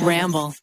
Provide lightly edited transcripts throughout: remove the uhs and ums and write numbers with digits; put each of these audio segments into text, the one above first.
Ramble.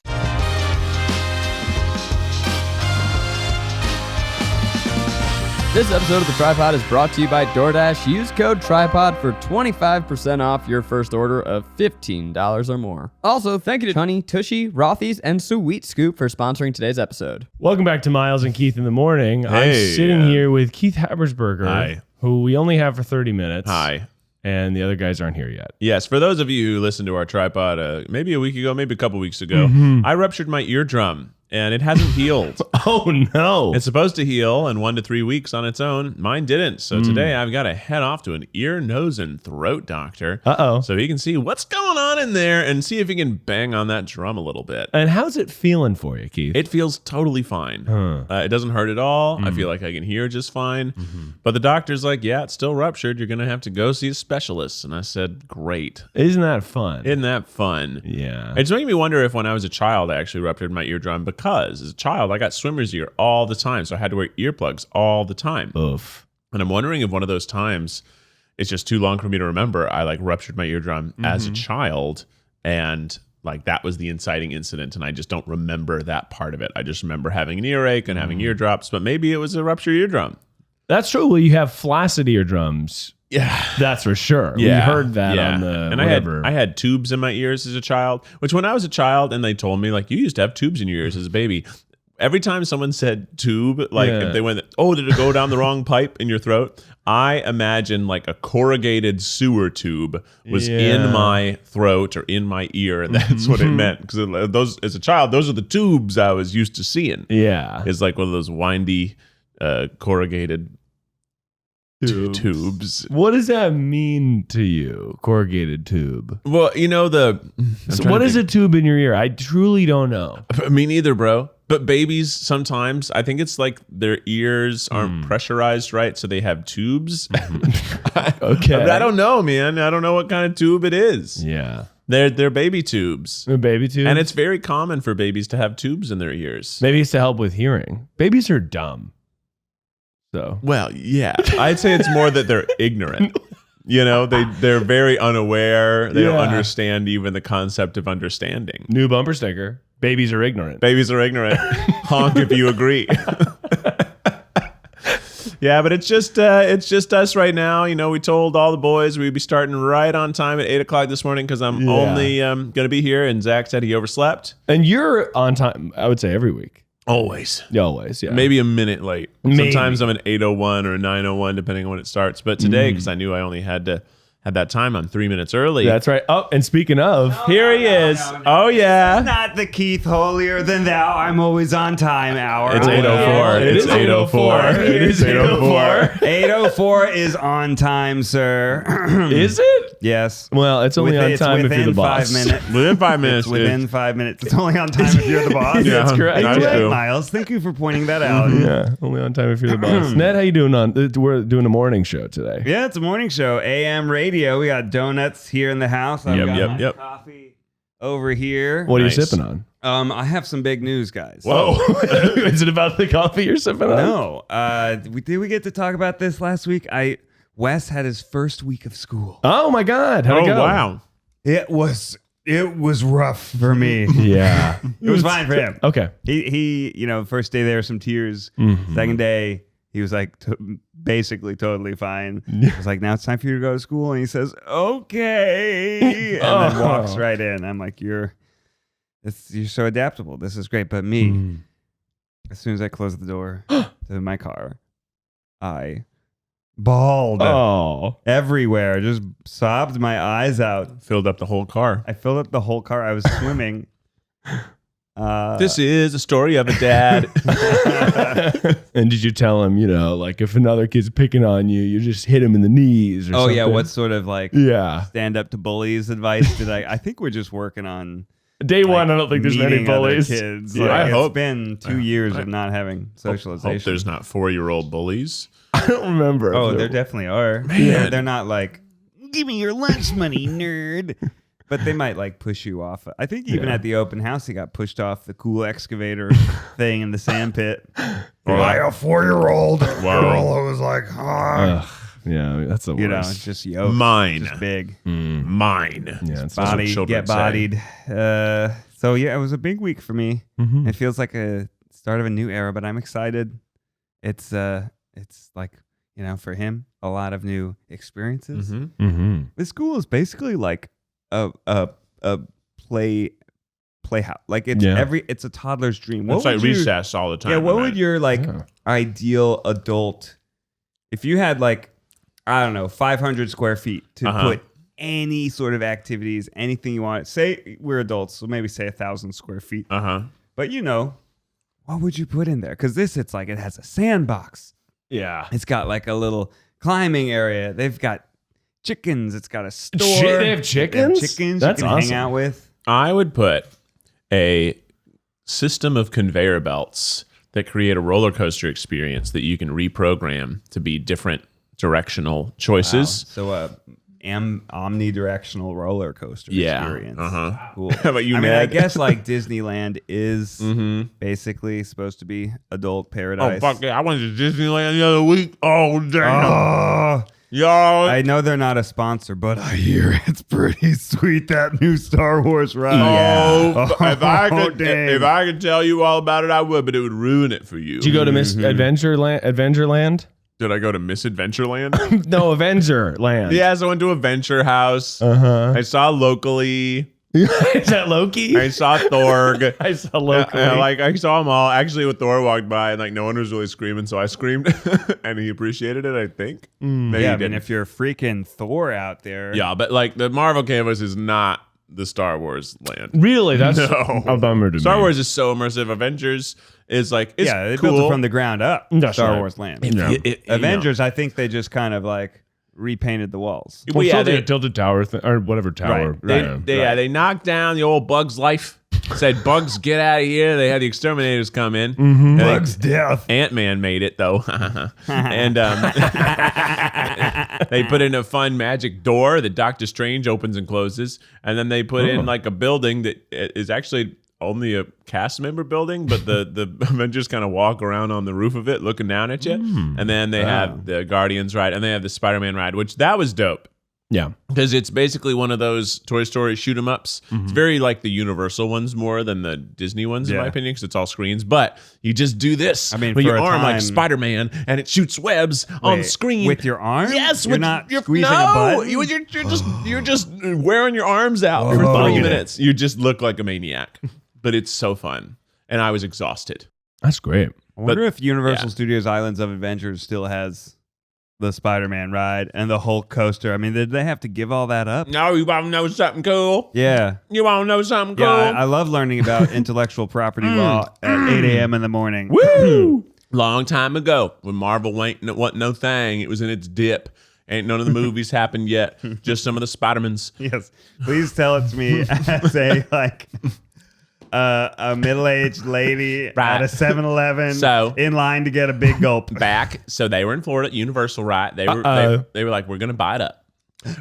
This episode of the TryPod is brought to you by DoorDash. Use code TryPod for 25% off your first order of $15 or more. Also, thank you to Honey, Tushy, Rothy's, and Sweet Scoop for sponsoring today's episode. Welcome back to Miles and Keith in the Morning. Hey, I'm sitting here with Keith Habersberger, Hi. who we only have for 30 minutes. Hi. And the other guys aren't here yet. Yes, for those of you who listened to our TryPod maybe a week ago, maybe a couple weeks ago, I ruptured my eardrum. And it hasn't healed. Oh, no. It's supposed to heal in 1 to 3 weeks on its own. Mine didn't. So today I've got to head off to an ear, nose, and throat doctor. Uh-oh. So he can see what's going on in there and see if he can bang on that drum a little bit. And how's it feeling for you, Keith? It feels totally fine. It doesn't hurt at all. I feel like I can hear just fine. But the doctor's like, yeah, it's still ruptured. You're going to have to go see a specialist. And I said, great. Isn't that fun? Isn't that fun? Yeah. It's making me wonder if when I was a child, I actually ruptured my eardrum because as a child, I got swimmer's ear all the time. So I had to wear earplugs all the time. Oof. And I'm wondering if one of those times, it's just too long for me to remember. I ruptured my eardrum as a child and that was the inciting incident. And I just don't remember that part of it. I just remember having an earache and having eardrops, but maybe it was a ruptured eardrum. That's true. Well, you have flaccid eardrums. Yeah. That's for sure. We heard that on the and whatever. I had tubes in my ears as a child, which when I was a child and they told me you used to have tubes in your ears as a baby. Every time someone said tube, if they went, oh, did it go down the wrong pipe in your throat? I imagine a corrugated sewer tube was in my throat or in my ear. And that's what it meant. Because those, as a child, those are the tubes I was used to seeing. Yeah. It's like one of those windy, corrugated tubes. What does that mean to you, corrugated tube? Well, What is a tube in your ear? I truly don't know. Me neither, bro. But babies sometimes, I think it's their ears aren't pressurized right, so they have tubes. Okay. But I don't know, man. I don't know what kind of tube it is. Yeah. They're baby tubes. A baby tube? And it's very common for babies to have tubes in their ears. Maybe it's to help with hearing. Babies are dumb. So. Well, yeah. I'd say it's more that they're ignorant. They're very unaware. They don't understand even the concept of understanding. New bumper sticker. Babies are ignorant. Babies are ignorant. Honk if you agree. Yeah, but it's just us right now. We told all the boys we'd be starting right on time at 8 o'clock this morning because I'm only going to be here. And Zach said he overslept. And you're on time, I would say, every week. Always. Always, yeah. Maybe a minute late. Maybe. Sometimes I'm an 8:01 or a 9:01, depending on when it starts. But today, because I knew I only had to have that time, I'm 3 minutes early. That's right. Oh, and speaking of, Here he is. Oh, yeah. Not the Keith holier than thou. I'm always on time hour. It's 8:04. It is 8:04. It is 8:04. 8:04 is on time, sir. Is it? Yes. Well, it's only on time if you're the boss. Within 5 minutes. Within 5 minutes. It's within 5 minutes. It's only on time if you're the boss. Yeah, That's correct. that's Right, true. Miles. Thank you for pointing that out. Yeah, only on time if you're the boss. Ned, how you doing? We're doing a morning show today. Yeah, it's a morning show. AM radio. We got donuts here in the house. I've got my coffee over here. What are Nice. you sipping on? I have some big news, guys. Whoa. Is it about the coffee you're sipping on? No. Did we get to talk about this last week? Wes had his first week of school. Oh my God! How'd it go? Wow. It was rough for me. Yeah, It was fine for him. Okay. He first day there were some tears. Second day he was basically totally fine. I was like, now it's time for you to go to school, and he says, okay, and then walks right in. I'm like, you're so adaptable. This is great. But me, as soon as I closed the door to my car, I bawled everywhere, just sobbed my eyes out. Filled up the whole car. I filled up the whole car. I was swimming. This is a story of a dad. And did you tell him, if another kid's picking on you, you just hit him in the knees or something? Yeah, what sort of stand up to bullies advice did I think we're just working on day one. I don't think there's many meeting other bullies. kids. Yeah, I hope. It's been 2 years of not having socialization. Hope there's not 4-year-old bullies. I don't remember. Oh, there definitely are. Man. They're not like, give me your lunch money, nerd. But they might push you off. I think even at the open house, he got pushed off the cool excavator thing in the sand pit by a 4-year-old girl who was like, yeah, that's the worst. it's just yoked. Mine. Just big. Mine. Yeah, it's Body, children get say. bodied. So yeah, it was a big week for me. Mhm. It feels like a start of a new era, but I'm excited. It's like, for him, a lot of new experiences. Mm-hmm. Mm-hmm. This school is basically like a playhouse. Like it's a toddler's dream. It's like recess all the time. Yeah, what would your ideal adult, if you had 500 square feet to put any sort of activities, anything you want. Say we're adults, so maybe say 1,000 square feet. But what would you put in there? Because it has a sandbox. Yeah. It's got like a little climbing area. They've got chickens. It's got a store. Shit, they have chickens? Chickens That's you can awesome. hang out with. I would put a system of conveyor belts that create a roller coaster experience that you can reprogram to be different directional choices. Wow. So omnidirectional roller coaster experience. Cool. How about you, I mean, Ned? I guess Disneyland is basically supposed to be adult paradise. Oh, fuck yeah. I went to Disneyland the other week. Oh, damn. Oh, Y'all. I know they're not a sponsor, but I hear it's pretty sweet, that new Star Wars ride. If I could tell you all about it, I would, but it would ruin it for you. Did you go to Miss Adventureland? Did I go to Miss Adventureland? No, Avengerland. Yes, I went to a venture house. I saw Locally. Is that Loki? I saw Thorg. I saw Loki. I saw them all. Actually, when Thor walked by, and no one was really screaming, so I screamed, and he appreciated it. I think. Maybe Yeah, he I mean, didn't. if you're freaking Thor out there, Yeah, but the Marvel campus is not the Star Wars land. Really? That's No. a bummer to me. Star Wars is so immersive. Avengers is it's they cool. built it from the ground up. That's Star right. Wars land. Avengers. I think they just kind of repainted the walls. Well, yeah, the Tilted Tower thing, or whatever tower. Right. They knocked down the old Bugs life. Said Bugs, get out of here. They had the exterminators come in. Mm-hmm. Bugs death. Ant-Man made it though, and they put in a fun magic door that Doctor Strange opens and closes, and then they put in a building that is actually only a cast member building, but the Avengers kind of walk around on the roof of it, looking down at you, and then they have the Guardians ride, and they have the Spider-Man ride, which that was dope. Yeah. Because it's basically one of those Toy Story shoot 'em ups. It's very like the Universal ones more than the Disney ones, in my opinion, because it's all screens. But you just do this. I mean, with for your a arm like time- Spider-Man, and it shoots webs on screen with your arm. Yes, you're not squeezing a button. You're just wearing your arms out for 3 minutes. You just look like a maniac. But it's so fun, and I was exhausted. That's great. I wonder if Universal Studios Islands of Adventures still has the Spider-Man ride and the Hulk coaster. I mean, did they have to give all that up? No, you want to know something cool? Yeah. You want to know something cool? Yeah, I love learning about intellectual property law at 8 a.m. in the morning. Woo! Long time ago, when Marvel wasn't no thing, it was in its dip. Ain't none of the movies happened yet. Just some of the Spider-Mans. Yes. Please tell it to me as a middle-aged lady at a 7-Eleven in line to get a big gulp. So they were in Florida, Universal, right? They were like, we're going to buy it up.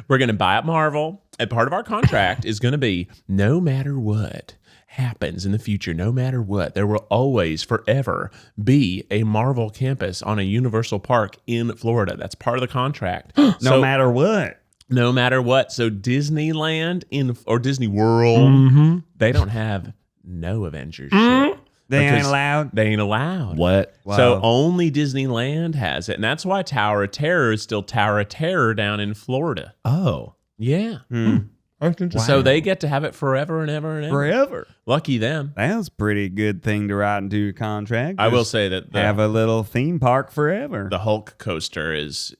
We're going to buy up Marvel. And part of our contract is going to be no matter what happens in the future, no matter what, there will always forever be a Marvel campus on a Universal park in Florida. That's part of the contract. No matter what. No matter what. So Disneyland or Disney World, they don't have no Avengers shit. They ain't allowed? They ain't allowed. What? Wow. So only Disneyland has it. And that's why Tower of Terror is still Tower of Terror down in Florida. Oh. Yeah. Wow. So they get to have it forever and ever and ever. Forever. Lucky them. That's a pretty good thing to write into your contract. I will Just say that have a little theme park forever. the Hulk coaster is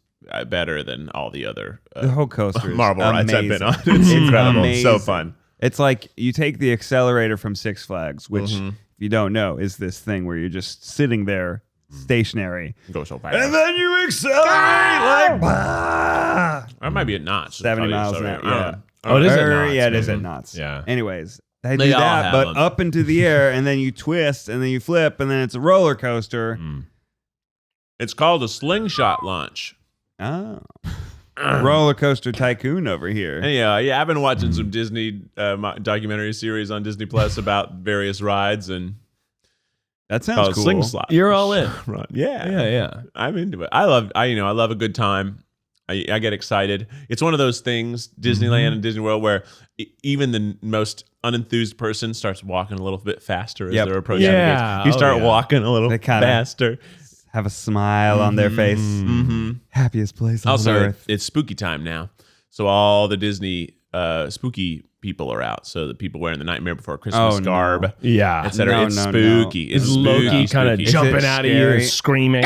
better than all the other The whole coaster is Marvel rides I've been on. amazing. It's incredible. amazing. So fun. It's like you take the accelerator from Six Flags, which, if you don't know, is this thing where you're just sitting there stationary. Go so fast. And then you accelerate like, bah! That might be at knots. 70 Probably miles an accelerator. hour. Yeah. Oh, it is at knots. Yeah, it is at knots. Yeah. Anyways, they They do all that, have but them. up into the air, and then you twist, and then you flip, and then it's a roller coaster. It's called a slingshot launch. Oh. Roller coaster tycoon over here. And yeah, I've been watching some Disney documentary series on Disney Plus about various rides, and That sounds called cool. Slingshot. You're all in. Right. Yeah. Yeah. I'm into it. I love a good time. I get excited. It's one of those things, Disneyland and Disney World, where even the most unenthused person starts walking a little bit faster as they're approaching the gates. You start walking a little faster. Have a smile on their face. Happiest place on earth. It's spooky time now. So all the Disney spooky people are out. So the people wearing the Nightmare Before Christmas garb, etc. It's spooky. It's Loki kind of jumping out of you, screaming.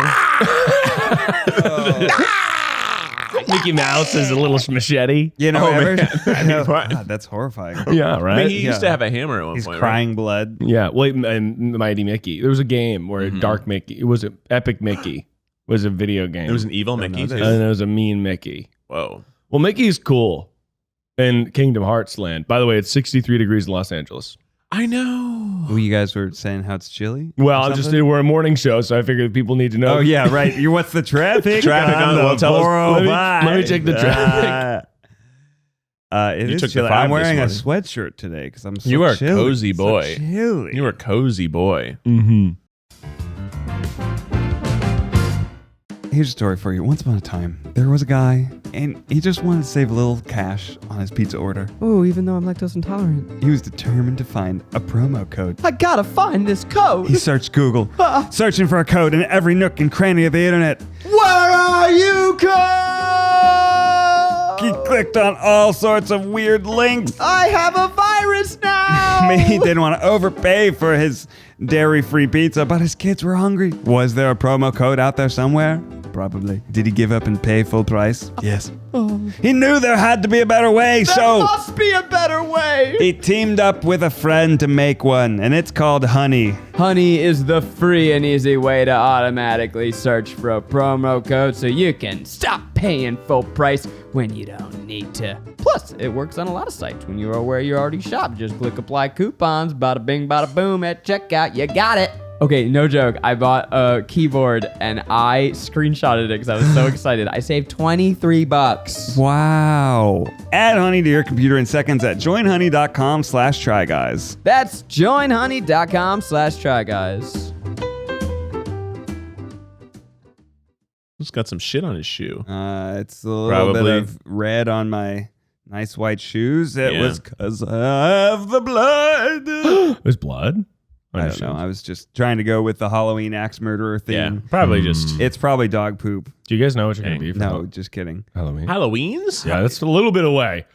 Mickey Mouse has a little machete. You know, God, that's horrifying. Yeah, right. I mean, he used to have a hammer at one He's point. crying blood. Yeah, well, and Mighty Mickey. There was a game where Dark Mickey. It was Epic Mickey. Was a video game. It was an evil Mickey. And there was a mean Mickey. Whoa. Well, Mickey's cool in Kingdom Hearts land. By the way, it's 63 degrees in Los Angeles. I know. Well, you guys were saying how it's chilly? Well, we're a morning show, so I figured people need to know. Oh, yeah, right. What's the traffic? Traffic on the tell us. Let me check the traffic. It is chilly. I'm wearing a sweatshirt today because I'm so You are chilly. a cozy boy. So chilly. You are a cozy boy. Mm-hmm. Here's a story for you. Once upon a time, there was a guy, and he just wanted to save a little cash on his pizza order. Oh, even though I'm lactose intolerant. He was determined to find a promo code. I gotta find this code. He searched Google, searching for a code in every nook and cranny of the internet. Where are you, code? He clicked on all sorts of weird links. I have a virus now. He didn't want to overpay for his dairy-free pizza, but his kids were hungry. Was there a promo code out there somewhere? Probably. Did he give up and pay full price? Yes. He knew there had to be a better way, There must be a better way. he teamed up with a friend to make one, and it's called Honey. Honey is the free and easy way to automatically search for a promo code so you can stop paying full price when you don't need to. Plus, it works on a lot of sites. When you are where you already shop, just click apply coupons, bada bing, bada boom, at checkout, you got it. Okay, no joke. I bought a keyboard and I screenshotted it because I was so excited. I saved $23. Wow. Add Honey to your computer in seconds at joinhoney.com/tryguys. That's joinhoney.com/tryguys. He's got some shit on his shoe. It's a little bit of red on my nice white shoes. It was because of the blood. There's blood? I don't know. I was just trying to go with the Halloween axe murderer theme. Yeah, probably just. It's probably dog poop. Do you guys know what you're going to be for No, just kidding. Halloween? Halloween's? Yeah, that's a little bit away,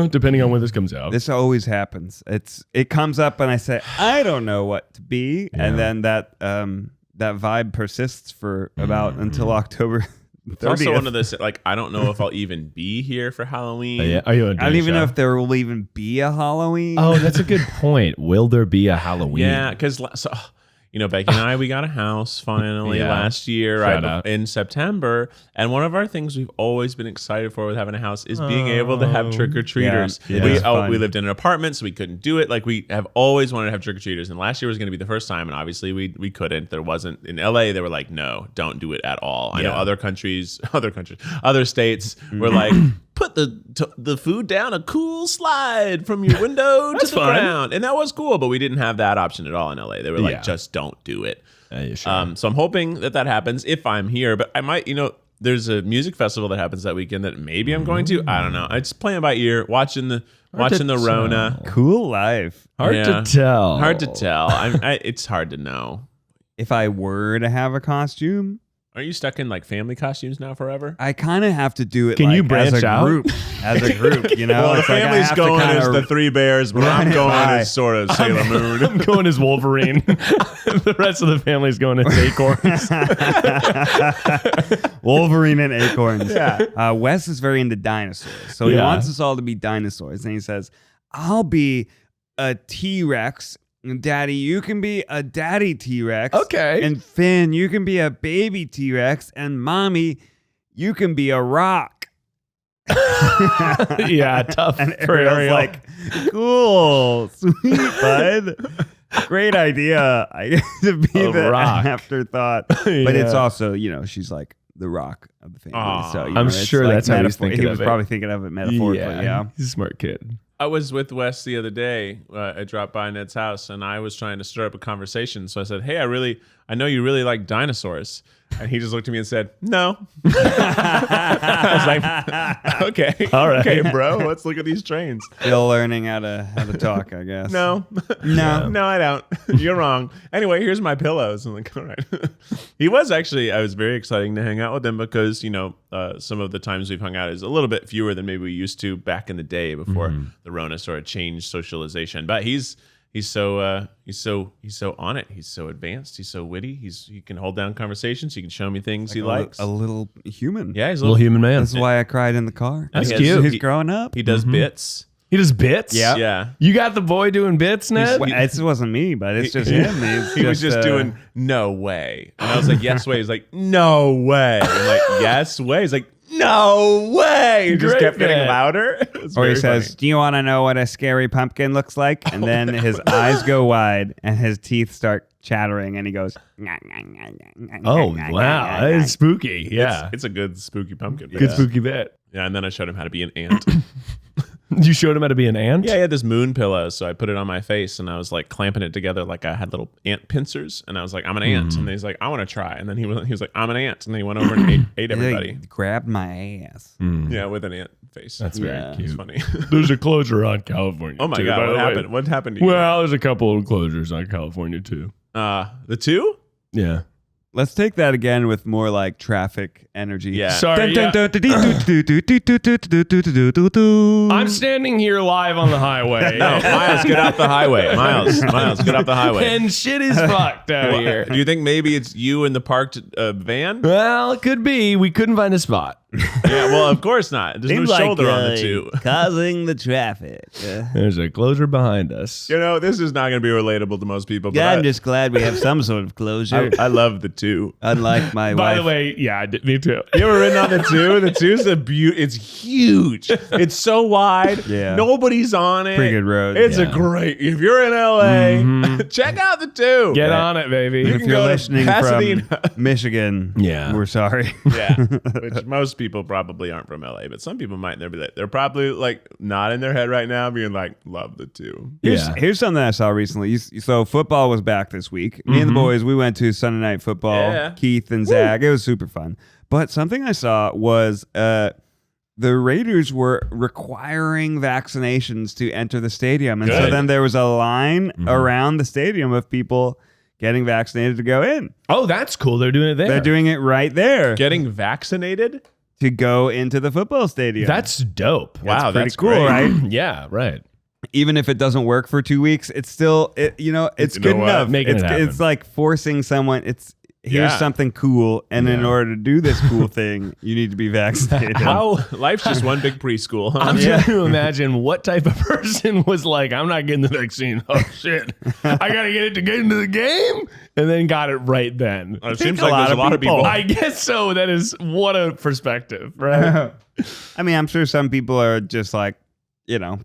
depending on when this comes out. This always happens. It comes up and I say, I don't know what to be. Yeah. And then that vibe persists for about until October 30th. It's also one of those, like, I don't know if I'll even be here for Halloween. Yeah. Are you I don't even know if there will even be a Halloween. Oh, that's a good point. Will there be a Halloween? Yeah, because Becky and I, we got a house finally last year in September, and one of our things we've always been excited for with having a house is being able to have trick-or-treaters. Yeah, we lived in an apartment, so we couldn't do it. Like, we have always wanted to have trick-or-treaters, and last year was going to be the first time, and obviously we couldn't. There wasn't in LA. They were like, no, don't do it at all. I know other states were like, put the food down a cool slide from your window to the ground. And that was cool, but we didn't have that option at all in LA. They were like, just don't do it. Sure. So I'm hoping that happens if I'm here, but I might, there's a music festival that happens that weekend that maybe I'm going to. I don't know. I just playing by ear, watching the Rona. Cool life. Hard to tell. Hard to tell. It's hard to know. If I were to have a costume, Are you stuck in like family costumes now forever? I kind of have to do it. Can you branch as a out? group? As a group, you know. Well, the It's like I family's have to going kinda as the Three Bears, but I'm going as sort of Sailor Moon. I'm going as Wolverine. The rest of the family's going as Acorns. Wolverine and acorns. Yeah. Wes is very into dinosaurs, so he wants us all to be dinosaurs, and he says, "I'll be a T-Rex." Daddy, you can be a daddy T-Rex. Okay. And Finn, you can be a baby T-Rex. And Mommy, you can be a rock. Yeah, tough. And for Ariel's Ariel. like, cool, sweet, bud. Great idea. I get to be A the rock. afterthought. But it's Yeah. also, you know, she's like the rock of the family. Aw. So, you I'm know, it's sure like that's how he's metaphor. thinking He of was it. probably thinking of it metaphorically, yeah. He's a smart kid. I was with Wes the other day. I dropped by Ned's house, and I was trying to stir up a conversation. So I said, "Hey, I know you really like dinosaurs." And he just looked at me and said, "No." I was like, "Okay, All right. okay, bro. Let's look at these trains." Still learning how to talk, I guess. No, no, I don't. You're wrong. Anyway, here's my pillows. I'm like, all right. He was actually. I was very exciting to hang out with him because some of the times we've hung out is a little bit fewer than maybe we used to back in the day before the Rona sort of changed socialization. But he's so on it. He's so advanced. He's so witty. He can hold down conversations. He can show me things he likes. A little human. Yeah, he's a Little human man. That's why I cried in the car. That's He cute. has- He's growing up. He does bits. He does bits? Yeah. Yeah. You got the boy doing bits, Ned? Well, it wasn't me, but it's just him. He was just doing no way. And I was like, yes way. He's like, no way. I'm like, yes way. He's like, no way. He just Great kept getting man. louder. It was Or he very says, funny. "Do you want to know what a scary pumpkin looks like?" And then his eyes go wide and his teeth start chattering, and he goes, Oh, wow. That is spooky. Yeah. It's a good spooky pumpkin. Good spooky bit. Yeah, and then I showed him how to be an ant. You showed him how to be an ant? Yeah, he had this moon pillow, so I put it on my face, and I was like clamping it together like I had little ant pincers, and I was like, I'm an ant. And then he's like, I want to try. And then he was like, I'm an ant. And then he went over and ate everybody. He grabbed my ass. Yeah, with an ant face. That's very Yeah. It's cute. funny. There's a closure on California. Oh my too, God, by what the way. happened? What happened to you? Well, there's a couple of closures on California too. The two? Yeah. Let's take that again with more like traffic energy. Yeah. Sorry. yeah. I'm standing here live on the highway. No, Miles, get off the highway. Miles, get off the highway. And shit is fucked out here. Do you think maybe it's you in the parked van? Well, it could be. We couldn't find a spot. Yeah, well, of course not. There's no shoulder on the two. causing the traffic. There's a closure behind us. You know, this is not going to be relatable to most people. But I'm just glad we have some sort of closure. I love the two. Unlike my By wife. the way, yeah, me too. You ever ridden on the two? The two's a beaut. It's huge. It's so wide. Yeah. Nobody's on it. Pretty good road. It's a Yeah. great. If you're in LA, check out the two. Get on it, baby. if can you're go to listening Pasadena. from Michigan, Yeah. we're sorry. Yeah, which most people probably aren't from LA, but some people might. And they're probably like not in their head right now, being like, "Love the two." Here's something I saw recently. So football was back this week. Me and the boys, we went to Sunday Night Football. Yeah. Keith and Zach. It was super fun. But something I saw was the Raiders were requiring vaccinations to enter the stadium. And so Good. then there was a line around the stadium of people getting vaccinated to go in. Oh, that's cool. They're doing it there. They're doing it right there Getting vaccinated? to go into the football stadium. That's dope. Wow, pretty that's cool, great. right? Yeah, right. Even if it doesn't work for 2 weeks, it's still, it's You know good what? enough. Making it happen. It's like forcing someone. Here's Yeah. something cool, and in order to do this cool thing, you need to be vaccinated. How life's just one big preschool. Huh? I'm trying to imagine what type of person was like, I'm not getting the vaccine. Oh, shit. I got to get it to get into the game? And then got it right then. It seems like there's a lot of people. I guess so. That is what a perspective, right? I mean, I'm sure some people are just like,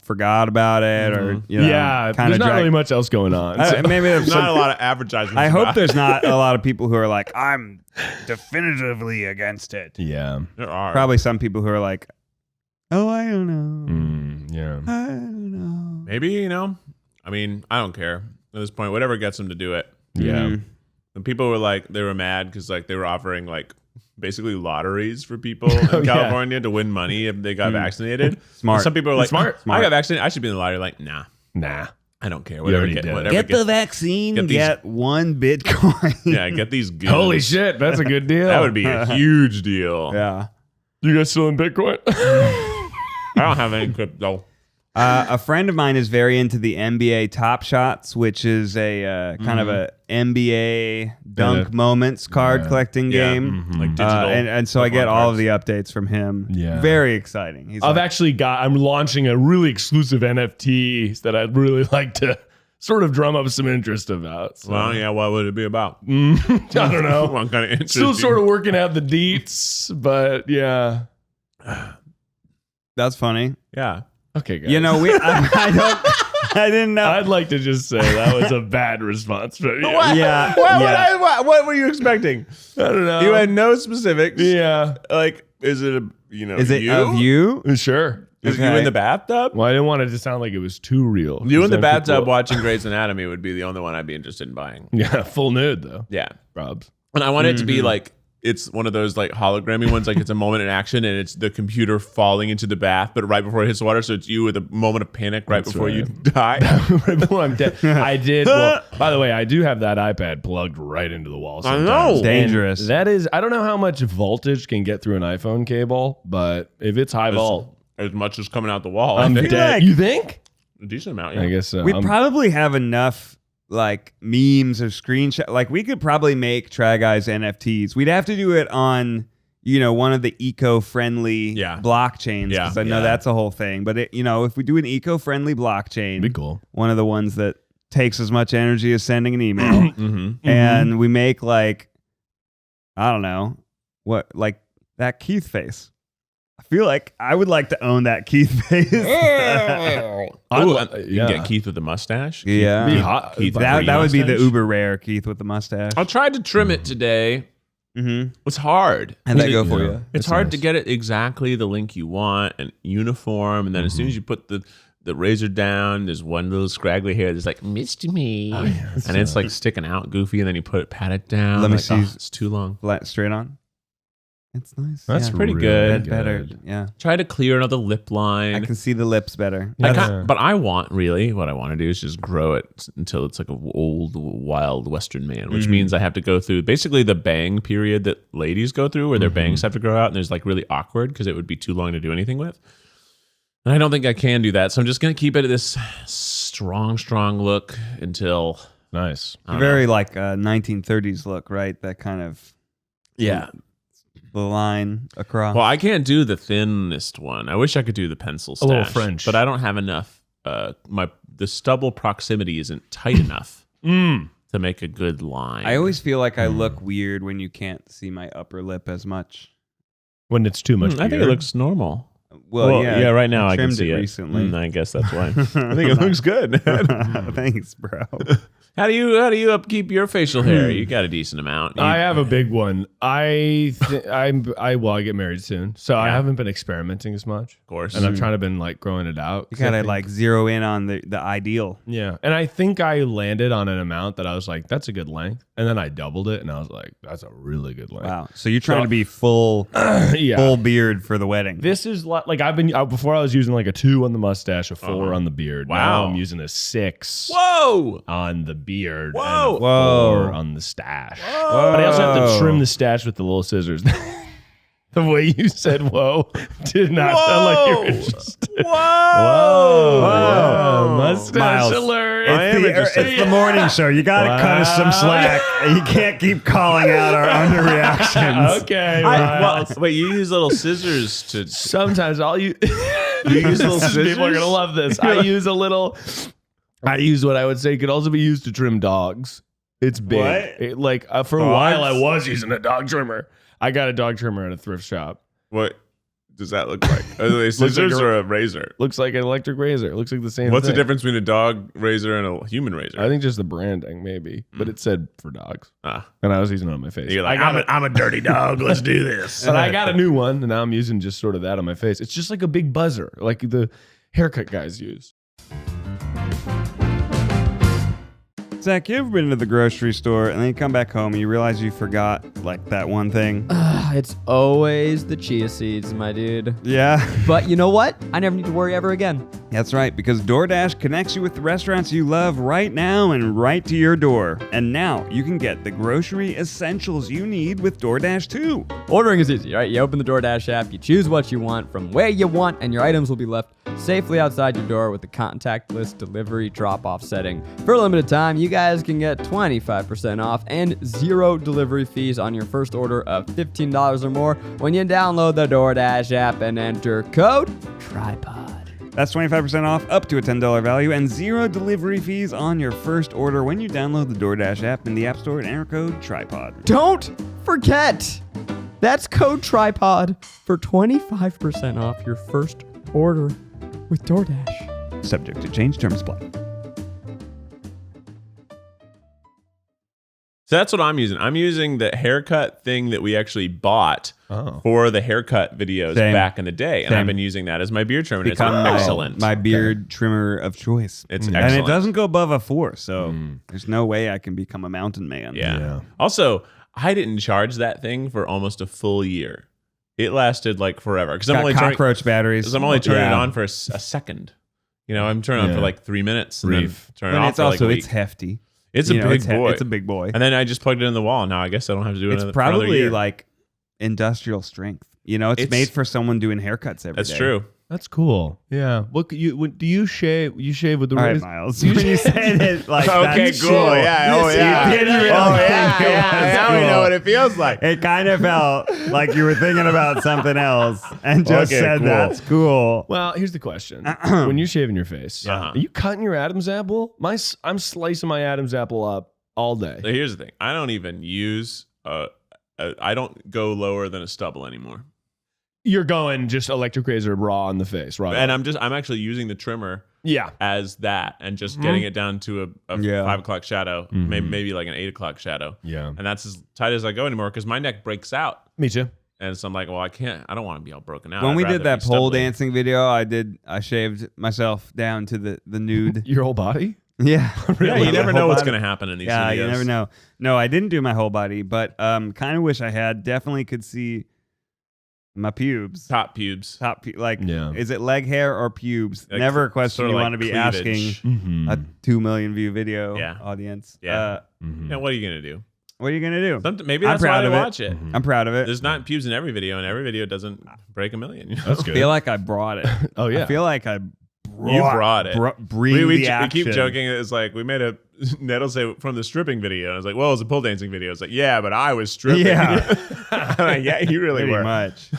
forgot about it, or yeah, kind there's of not really much else going on. So- maybe there's There's not a some, lot of advertisements. I hope about it. there's not a lot of people who are like, I'm definitively against it. yeah. There are. Probably some people who are like, oh, I don't know. Yeah. I don't know. Maybe, I mean, I don't care at this point. Whatever gets them to do it. Yeah. Mhm. And people were like, they were mad because like they were offering like basically lotteries for people in yeah. California to win money if they got vaccinated. Smart. And some people are like, Smart. I got vaccinated. I should be in the lottery. Like, nah, Nah. I don't care. already did it. Whatever Get the gets, vaccine, get these- get 1 Bitcoin. yeah, get these goons. Holy shit. That's a good deal. That would be a huge deal. Yeah. You guys still in Bitcoin? I don't have any crypto. A friend of mine is very into the NBA Top Shots, which is a kind of a NBA dunk moments card collecting game. Like digital. And so I get Pokemon all cards. of the updates from him. Yeah. Very exciting. He's I'm like, launching a really exclusive NFT that I'd really like to sort of drum up some interest about. So. Well, yeah, what would it be about? I don't know. What kind of interest? Still sort of working out the deets, but yeah. that's funny. Yeah. Okay, guys. I didn't know. I'd like to just say that was a bad response. But yeah. What? Yeah, What were you expecting? I don't know. You had no specifics. Yeah. Like, is it Is it of you? Sure. Is you Okay. in the bathtub? Well, I didn't want it to sound like it was too real. You in the Then bathtub people- watching Grey's Anatomy would be the only one I'd be interested in buying. Yeah, full nude though. Yeah. Probs. And I want it to be like, it's one of those like hologrammy ones, like it's a moment in action and it's the computer falling into the bath, but right before it hits the water. So it's you with a moment of panic right That's before right. you die. Right before I'm dead. I did. Well, by the way, I do have that iPad plugged right into the wall. Sometimes. know. And Dangerous. that is. I don't know how much voltage can get through an iPhone cable, but if it's high volt, As much as coming out the wall. I'm I think. dead. like- You think? A decent amount, yeah. I guess so. We I'm- probably have enough like memes or screenshot. Like we could probably make Try Guys NFTs. We'd have to do it on, one of the eco-friendly blockchains. Yeah. Because I know Yeah. that's a whole thing. But if we do an eco-friendly blockchain, be cool. one of the ones that takes as much energy as sending an email, Mm-hmm. and we make like, I don't know, like that Keith face. I feel like I would like to own that Keith face. You can get Keith with the mustache. Yeah. Be hot. Keith That would be the mustache. uber rare Keith with the mustache. I tried to trim it today. Mm-hmm. It's hard. How'd that go Yeah. for you? It's That's hard nice. to get it exactly the length you want and uniform. And then as soon as you put the razor down, there's one little scraggly hair that's like, missed me. And it's like sticking out goofy. And then you pat it down. Let me like, see. oh, it's too long. Flat straight on. It's nice. That's yeah. pretty really good. Better. Yeah. Try to clear another lip I line. can see the lips better. Yeah. But I want what I want to do is just grow it until it's like an old wild Western man, which means I have to go through basically the bang period that ladies go through where their bangs have to grow out and there's like really awkward because it would be too long to do anything with. And I don't think I can do that. So I'm just going to keep it at this strong look until Nice. Very like 1930s look, right? That kind of the line across. Well, I can't do the thinnest one. I wish I could do the pencil stash. A little French. But I don't have enough. The stubble proximity isn't tight enough Mm. to make a good line. I always feel like I look weird when you can't see my upper lip as much. When it's too much. I think it beard. looks normal. Well, yeah. Right now I can trimmed see it it recently. I guess that's why. I think it looks good. Thanks, bro. How do you upkeep your facial hair? You got a decent amount. I have a big one. I get married soon, so I Yeah. haven't been experimenting as much. Of course. And I've trying to been like growing it out. You 'Cause I gotta think- like zero in on the ideal. Yeah. And I think I landed on an amount that I was like, that's a good length. And then I doubled it and I was like, that's a really good length. Wow. So you're trying to be full Yeah. full beard for the wedding. This is like I've been before I was using like a 2 on the mustache, a 4 on the beard. Wow. Now I'm using a 6 Whoa! on the beard. Whoa. And a 4 Whoa. on the stash. But I also have to trim the stash with the little scissors. The way you said "whoa" did not sound like you were interested. Whoa! Whoa. Mustache Miles. alert. It's the morning show. You got to cut us some slack. You can't keep calling out our underreactions. Okay. Wait, you use little scissors to. Sometimes I'll use. You use little People are scissors? gonna love this. I use what I would say could also be used to trim dogs. It's big. What? For a while, I was using a dog trimmer. I got a dog trimmer at a thrift shop. What does that look like? Are they scissors or a razor? Looks like an electric razor. It looks like the same. What's the thing. difference between a dog razor and a human razor? I think just the branding, maybe. But it said for dogs, Ah. and I was using it on my face. You're like, I'm a dirty dog. Let's do this. But I got a new one, and now I'm using just sort of that on my face. It's just like a big buzzer, like the haircut guys use. Zach, you ever been to the grocery store and then you come back home and you realize you forgot like that one thing? It's always the chia seeds, my dude. Yeah. But you know what? I never need to worry ever again. That's right, because DoorDash connects you with the restaurants you love right now and right to your door. And now you can get the grocery essentials you need with DoorDash too. Ordering is easy, right? You open the DoorDash app, you choose what you want from where you want, and your items will be left safely outside your door with the contactless delivery drop-off setting. For a limited time, you guys can get 25% off and 0 delivery fees on your first order of $15 or more when you download the DoorDash app and enter code TryPod. That's 25% off up to a $10 value and 0 delivery fees on your first order when you download the DoorDash app in the App Store and enter code TryPod. Don't forget, that's code TryPod for 25% off your first order with DoorDash. Subject to change, terms apply. So that's what I'm using. I'm using the haircut thing that we actually bought for the haircut videos back in the day. And I've been using that as my beard trimmer. It's excellent. My beard trimmer of choice. It's excellent. And it doesn't go above a 4, so there's no way I can become a mountain man. Yeah. Also, I didn't charge that thing for almost a full year. It lasted like forever. Because I'm only cockroach batteries. Because I'm only turning it on for a second. You know, I'm turning it on for like 3 minutes. And then turn it off it's for also like a week. it's hefty. It's a big boy. It's a big boy. And then I just plugged it in the wall. Now I guess I don't have to do it. It's probably like industrial strength. You know, it's made for someone doing haircuts every day. That's true. That's cool. Yeah. What do you shave? You shave with the All right, razor? Miles. When you said it like Okay, that's cool. cool. Yeah. Oh, yeah. You didn't really think it was Now we cool. know what it feels like. It kind of felt like you were thinking about something else and just said cool. that's cool. Well, here's the question: when you're shaving your face, Uh-huh. are you cutting your Adam's apple? I'm slicing my Adam's apple up all day. So here's the thing. I don't even use I don't go lower than a stubble anymore. You're going just electric razor raw on the face, right? And I'm actually using the trimmer as that and just getting it down to a 5 o'clock shadow, maybe like an 8 o'clock shadow. Yeah. And that's as tight as I go anymore because my neck breaks out. Me too. And so I'm like, well, I don't want to be all broken out. When I'd we rather did that be pole stubbly. dancing video, I shaved myself down to the nude. Your whole body? Yeah. Yeah, you never My know whole what's body. going to happen in these Yeah, videos. you never know. No, I didn't do my whole body, but kind of wish I had. Definitely could see my pubes. Top pubes. Is it leg hair or pubes? Like, Never a question sort of you like want to be cleavage. asking a 2 million view video audience. Yeah. Yeah, what are you going to do? What are you going to do? Maybe I'm that's why proud they of it. watch it. I'm proud of it. There's not pubes in every video, and every video doesn't break a million. You know? That's I good. feel like I brought it. Oh, yeah. I feel like I You brought it. Bring We the action. keep joking. It's like we made a Ned will say from the stripping video. And I was like, well, it was a pole dancing video. It's like, yeah, but I was stripping. Yeah. Yeah, you really Pretty were. much.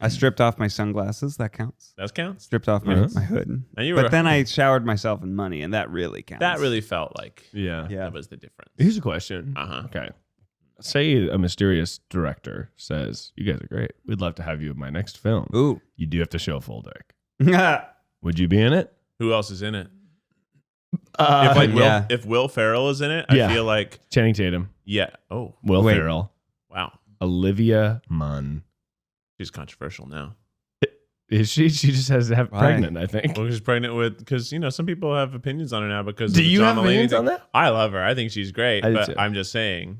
I stripped off my sunglasses. That counts. That counts. Stripped off my hood. And you But were- then I showered myself in money, and that really counts. That really felt like Yeah. that was the difference. Here's a question. Uh-huh. Okay. Say a mysterious director says, "You guys are great. We'd love to have you in my next film." Ooh. You do have to show a full dick. Would you be in it? Who else is in it? If If Will Ferrell is in it, Yeah. I feel like Channing Tatum, Oh, Will Wait. Ferrell, wow. Olivia Munn. She's controversial now. Is she? She just has to have Why? pregnant, I think. Well, she's pregnant with because some people have opinions on her now because Do of the you John have Mulaney opinions thing. on that? I love her. I think she's great, I do but too. I'm just saying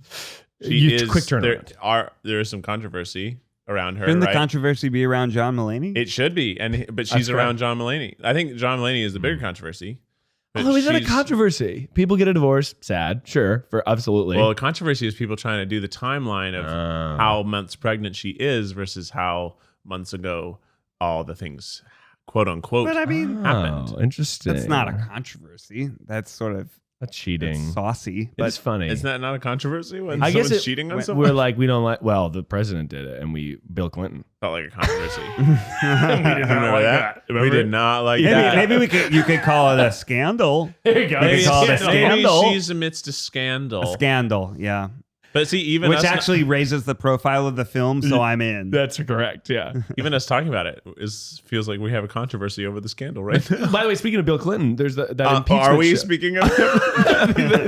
Quick turnaround. There is some controversy around her. Shouldn't right? the controversy be around John Mulaney? It should be, but she's That's around John Mulaney. I think John Mulaney is the bigger controversy. but Oh, is that a she's- controversy? People get a divorce. Sad. Sure. For absolutely. Well, the controversy is people trying to do the timeline of how months pregnant she is versus how months ago all the things, quote unquote, But I mean, happened. Oh, interesting. that's not a controversy. That's sort of That's cheating. saucy. It's funny. Isn't that not a controversy when I guess someone's cheating on we're someone? like, we don't like, well, the president did it and Bill Clinton. Felt like a controversy. We did not Remember like that? that. We did not like maybe, that. maybe you could call it a scandal. There you go. Maybe call it a scandal. Maybe she's amidst a scandal. A scandal, yeah. But see, even Which us actually raises the profile of the film, so I'm in. That's correct. Yeah. even us talking about it feels like we have a controversy over the scandal right now. By the way, speaking of Bill Clinton, there's that impeachment Are we show. speaking of?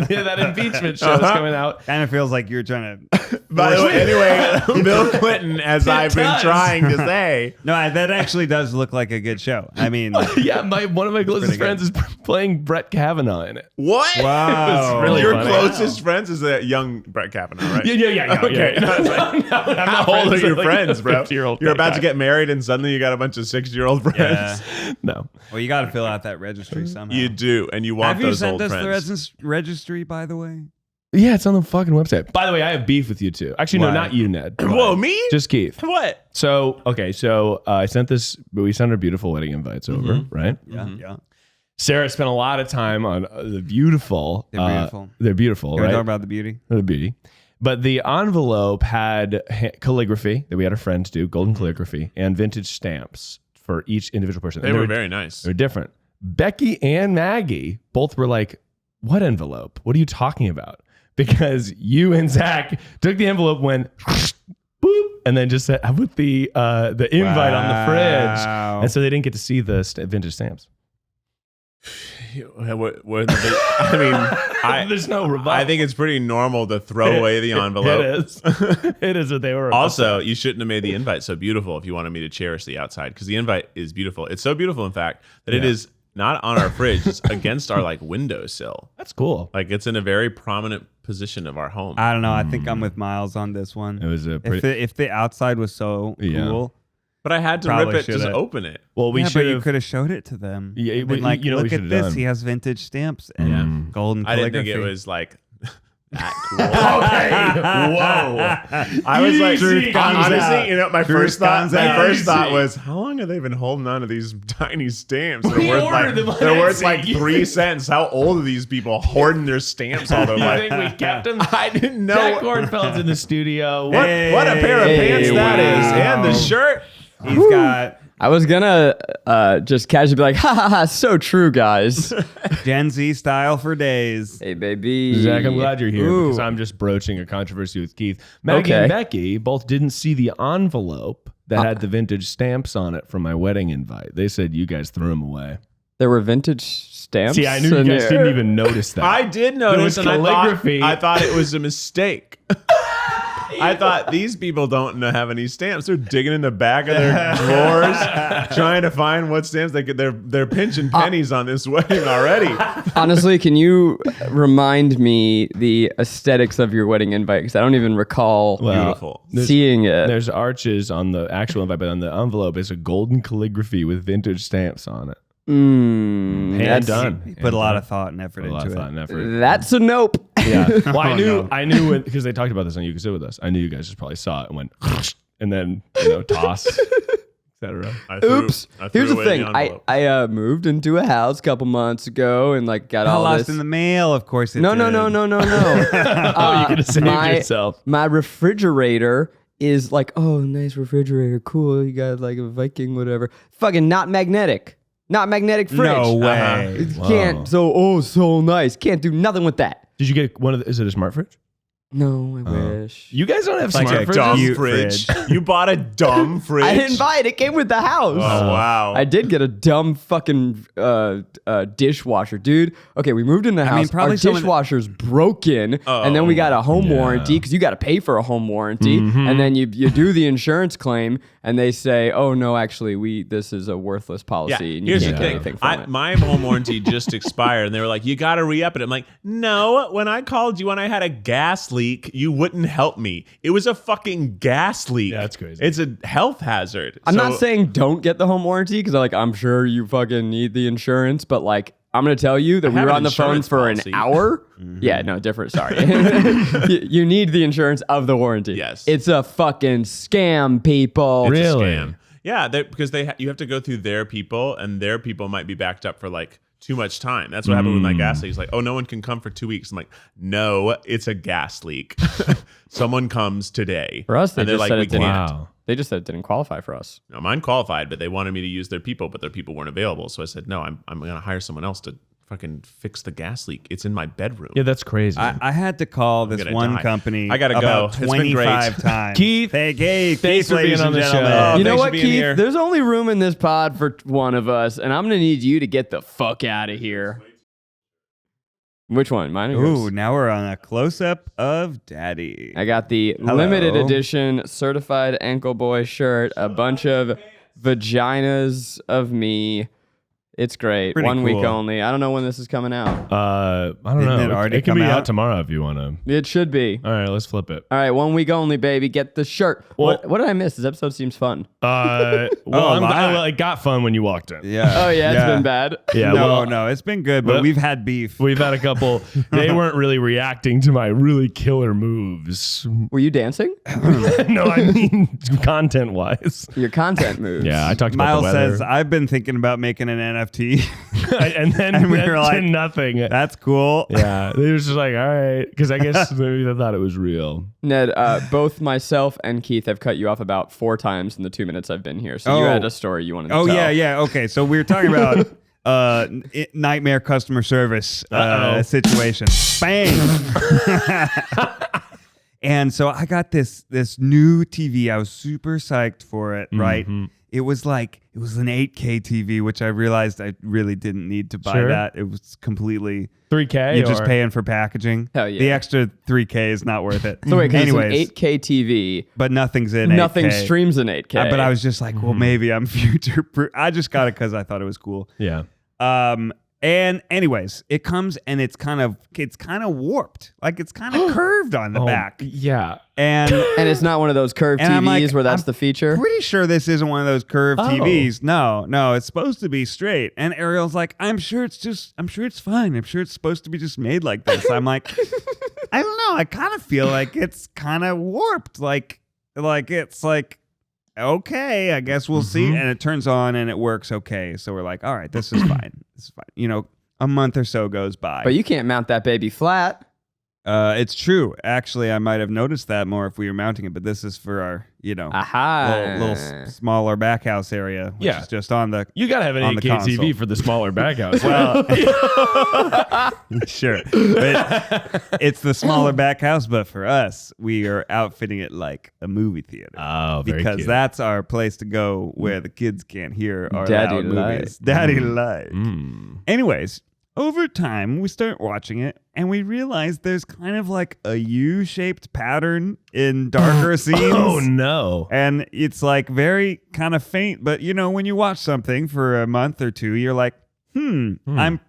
Yeah, that impeachment show is coming out. Kind of feels like you're trying to. By the way, anyway, Bill Clinton, as I've been does. trying to say, No, that actually does look like a good show. I mean, Yeah, one of my closest pretty friends is playing Brett Kavanaugh in it. what? wow. really Your funny. closest friends is a young Brett Kavanaugh, right? Yeah. Okay. No, I'm not How old are friends your with, friends, bro? 50-year-old You're about guy. to get married, and suddenly you got a bunch of 60-year-old friends. Yeah. No. Well, you got to fill out that registry somehow. You do, and you want Have you those sent old us friends. the registry, by the way? Yeah, it's on the fucking website. By the way, I have beef with you too. Actually, no, Why? not you, Ned. but Whoa, me? Just Keith. What? So, okay, I sent this, but we sent our beautiful wedding invites over, right? Yeah, yeah. Sarah spent a lot of time on the beautiful. They're beautiful. They're beautiful, Can we right? talk about the beauty? The beauty. But the envelope had calligraphy that we had our friends do, golden calligraphy, and vintage stamps for each individual person. They And were very nice. They're different. Becky and Maggie both were like, "What envelope? What are you talking about?" Because you and Zach took the envelope, went boop, and then just said, "I put the invite on the fridge," Wow. and so they didn't get to see the vintage stamps. There's no rebuttal. I think it's pretty normal to throw away the envelope. It is. It is what they were. Also, you shouldn't have made the invite so beautiful if you wanted me to cherish the outside, because the invite is beautiful. It's so beautiful, in fact, that it is not on our fridge. It's against our windowsill. That's cool. It's in a very prominent position of our home. I don't know. I think I'm with Miles on this one. It was a if the outside was so cool. But I had to Probably rip it to open it. Well, we Yeah, should but you have. could have showed it to them. Yeah, Been you know what we look should at have this. done? He has vintage stamps and golden I calligraphy. didn't think it was that cool. Okay. I was like, Truth comes honestly, out. my first thought out. was, how long have they been holding on to these tiny stamps? We ordered them on They're worth Etsy. 3 cents. How old are these people hoarding their stamps all their You life? think we kept him? I didn't know. Jack Kornfeld's in the studio. What a pair of pants that is, and the shirt. He's got I was gonna just casually be like, ha ha ha, so true, guys. Gen Z style for days. Hey, baby. Zach, I'm glad you're here Ooh. because I'm just broaching a controversy with Keith. Maggie Okay. and Becky both didn't see the envelope that had the vintage stamps on it from my wedding invite. They said you guys threw them away. There were vintage stamps. See, I knew you in guys there. didn't even notice that. I did There notice, was and calligraphy. I thought it was a mistake. I thought these people don't have any stamps. They're digging in the back of their drawers, trying to find what stamps they could. They're pinching pennies on this wedding already. Honestly, can you remind me the aesthetics of your wedding invite? Because I don't even recall Beautiful. seeing it. There's arches on the actual invite, but on the envelope is a golden calligraphy with vintage stamps on it. Hand That's- done. He put a lot of thought and effort A lot into of thought it. and effort. That's a nope. Yeah. Well, I Oh, knew, no. I knew because they talked about this on You Can Sit With Us. I knew you guys just probably saw it and went, and then toss, etc. Oops. Here's the away thing. envelope. I moved into a house a couple months ago and got Got all lost this. in the mail, of course. It No. did. Oh, you could have saved yourself. My refrigerator is oh, nice refrigerator, cool. You got a Viking, whatever. Fucking not magnetic fridge. No way. It Wow. can't. So nice. Can't do nothing with that. Did you get one of the, is it a smart fridge? No, I wish. You guys don't have Like smart a fridges? Dumb Cute fridge. fridge. You bought a dumb fridge. I didn't buy it. It came with the house. Oh wow. I did get a dumb fucking dishwasher, dude. Okay, we moved in the house. mean, probably Our someone- dishwasher's broken, and then we got a home Yeah. warranty because you got to pay for a home warranty, and then you do the insurance claim, and they say, "Oh no, actually, this is a worthless policy, and you Here's can't the get thing. anything from it." My home warranty just expired, and they were like, "You got to re-up it." I'm like, "No, when I called you when I had a gas leak, you wouldn't help me. It was a fucking gas leak. Yeah, that's crazy. It's a health hazard." I'm not So- saying don't get the home warranty because I'm sure you fucking need the insurance, but I'm gonna tell you that we have were an on the phone insurance for policy. an hour. Yeah, no, different. Sorry, you need the insurance of the warranty. Yes. It's a fucking scam, people. It's a Really? scam. Yeah, because you have to go through their people, and their people might be backed up for too much time. That's what happened with my gas leak. It's oh, no one can come for 2 weeks. I'm like, no, it's a gas leak. Someone comes today. For us, they and they're just like, said we it didn't. can't. Wow. They just said it didn't qualify for us. No, mine qualified, but they wanted me to use their people, but their people weren't available. So I said, no, I'm going to hire someone else to fucking fix the gas leak. It's in my bedroom. Yeah, that's crazy. I had to call this gonna one die. company I gotta about go. It's been 25 great. times. Keith, hey, thanks for ladies being on and the show. gentlemen. Oh, You know thanks for what, being Keith? here. There's only room in this pod for one of us, and I'm gonna need you to get the fuck out of here. Which one? Mine or yours? Ooh, now we're on a close-up of Daddy. I got the Hello. limited edition certified ankle boy shirt, a bunch of vaginas of me. It's great. Pretty 1 week cool. only. I don't know when this is coming out. I don't Didn't know. it already It can come be out out? tomorrow if you want to. It should be. All right, let's flip it. All right, 1 week only, baby. Get the shirt. Well- what did I miss? This episode seems fun. Well, it got fun when you walked in. Yeah. Oh, yeah, it's been bad. Yeah, No, it's been good, but Well- we've had beef. We've had a couple. They weren't really reacting to my really killer moves. Were you dancing? No, I mean content wise. Your content moves. Yeah, I talked about Miles the weather. says, I've been thinking about making an NFT. and then And we went were to like, nothing. That's cool. Yeah, they were just like, all right, because I guess maybe they thought it was real. Ned, both myself and Keith have cut you off about 4 times in the 2 minutes I've been here. So you Oh. had a story you wanted to Oh, tell. yeah. Okay. So we were talking about nightmare customer service situation. Bang. And so I got this new TV. I was super psyched for it, right? It was an 8K TV, which I realized I really didn't need to buy Sure. that. It was completely 3K. you're just or- paying for packaging. Hell yeah. The extra 3K is not worth it. So wait, 'cause anyways, it's an 8K TV. but nothing's in Nothing 8K. streams in 8K. But I was just like, well, maybe I'm future proof. I just got it because I thought it was cool. Yeah. And anyways, it comes and it's kind of warped, like it's kind of curved on the back, Yeah. and and it's not one of those curved And I'm TVs like, where that's I'm the feature. pretty sure this isn't one of those curved Oh. TVs. No, it's supposed to be straight. And Ariel's like, I'm sure it's fine. I'm sure it's supposed to be just made like this. I'm like, I don't know. I kind of feel like it's kind of warped. Like it's like, okay, I guess we'll see. And it turns on and it works okay. So we're like, all right, this is fine. This is fine. You know, a month or so goes by. But you can't mount that baby flat. It's true. Actually, I might have noticed that more if we were mounting it, but this is for our, Aha. little smaller back house area, which Yeah. is just on the You gotta have an on the 8K console. TV for the smaller back house. Well, sure. But it's the smaller back house, but for us, we are outfitting it like a movie theater. Oh, very because cute. that's our place to go where the kids can't hear our Daddy loud like. movies. Daddy like. Mm. Anyways, over time, we start watching it, and we realize there's kind of like a U-shaped pattern in darker scenes. Oh no. And it's like very kind of faint, but when you watch something for a month or two, you're like, I'm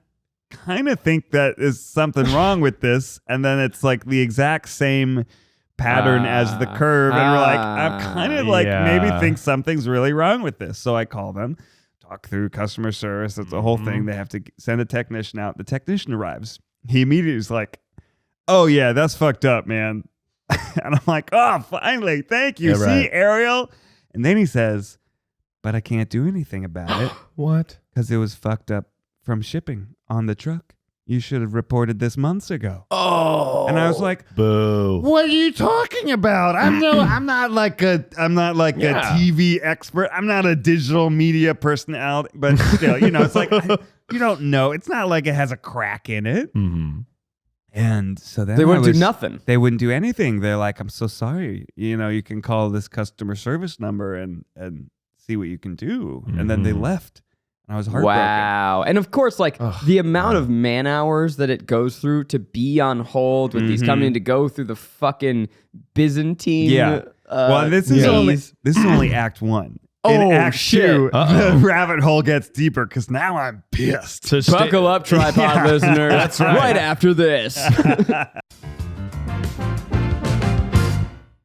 kind of think that is something wrong with this. And then it's like the exact same pattern as the curve. And we're like, I'm kind of like maybe think something's really wrong with this. So I call them, talk through customer service. That's the whole thing. They have to send a technician out. The technician arrives. He immediately is like, oh yeah, that's fucked up, man. And I'm like, oh, finally, thank you. Yeah, right. See, Ariel? And then he says, but I can't do anything about it What? because it was fucked up from shipping on the truck. You should have reported this months ago. Oh. And I was like, boo. what are you talking about? I'm not like a TV expert. I'm not a digital media personality, but still, it's like you don't know. It's not like it has a crack in it. Mm-hmm. And so then They wouldn't do nothing. They wouldn't do anything. They're like, I'm so sorry. You can call this customer service number and see what you can do. And then they left. And I was heartbroken. Wow. And of course, like the amount of man hours that it goes through to be on hold with these companies to go through the fucking Byzantine. Yeah. Well, this is only Act 1. In Oh, Act shit. 2, the rabbit hole gets deeper because now I'm pissed. So Buckle up, TryPod listeners. That's right after this.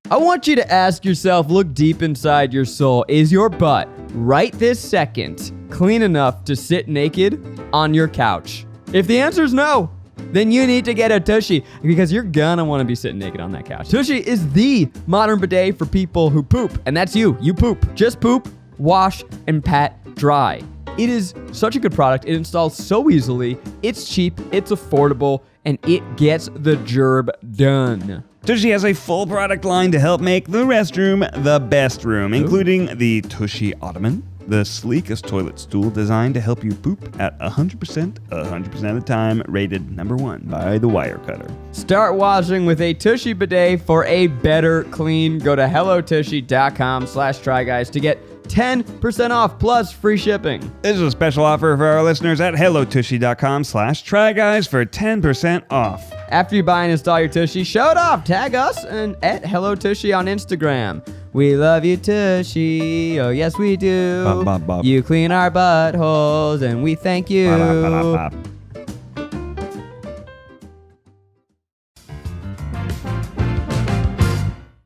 I want you to ask yourself, look deep inside your soul. Is your butt right this second clean enough to sit naked on your couch? If the answer is no, then you need to get a Tushy because you're gonna want to be sitting naked on that couch. Tushy is the modern bidet for people who poop, and that's you. You poop. Just poop, wash, and pat dry. It is such a good product. It installs so easily. It's cheap, it's affordable, and it gets the job done. Tushy has a full product line to help make the restroom the best room, including the Tushy Ottoman, the sleekest toilet stool designed to help you poop at 100% of the time, rated #1 by the Wirecutter. Start washing with a Tushy bidet for a better clean. Go to hellotushy.com/tryguys to get 10% off plus free shipping. This is a special offer for our listeners at hellotushy.com/tryguys for 10% off. After you buy and install your Tushy, show it off. Tag us and at Hello Tushy on Instagram. We love you, Tushy. Oh, yes, we do. Bop, bop, bop. You clean our buttholes, and we thank you.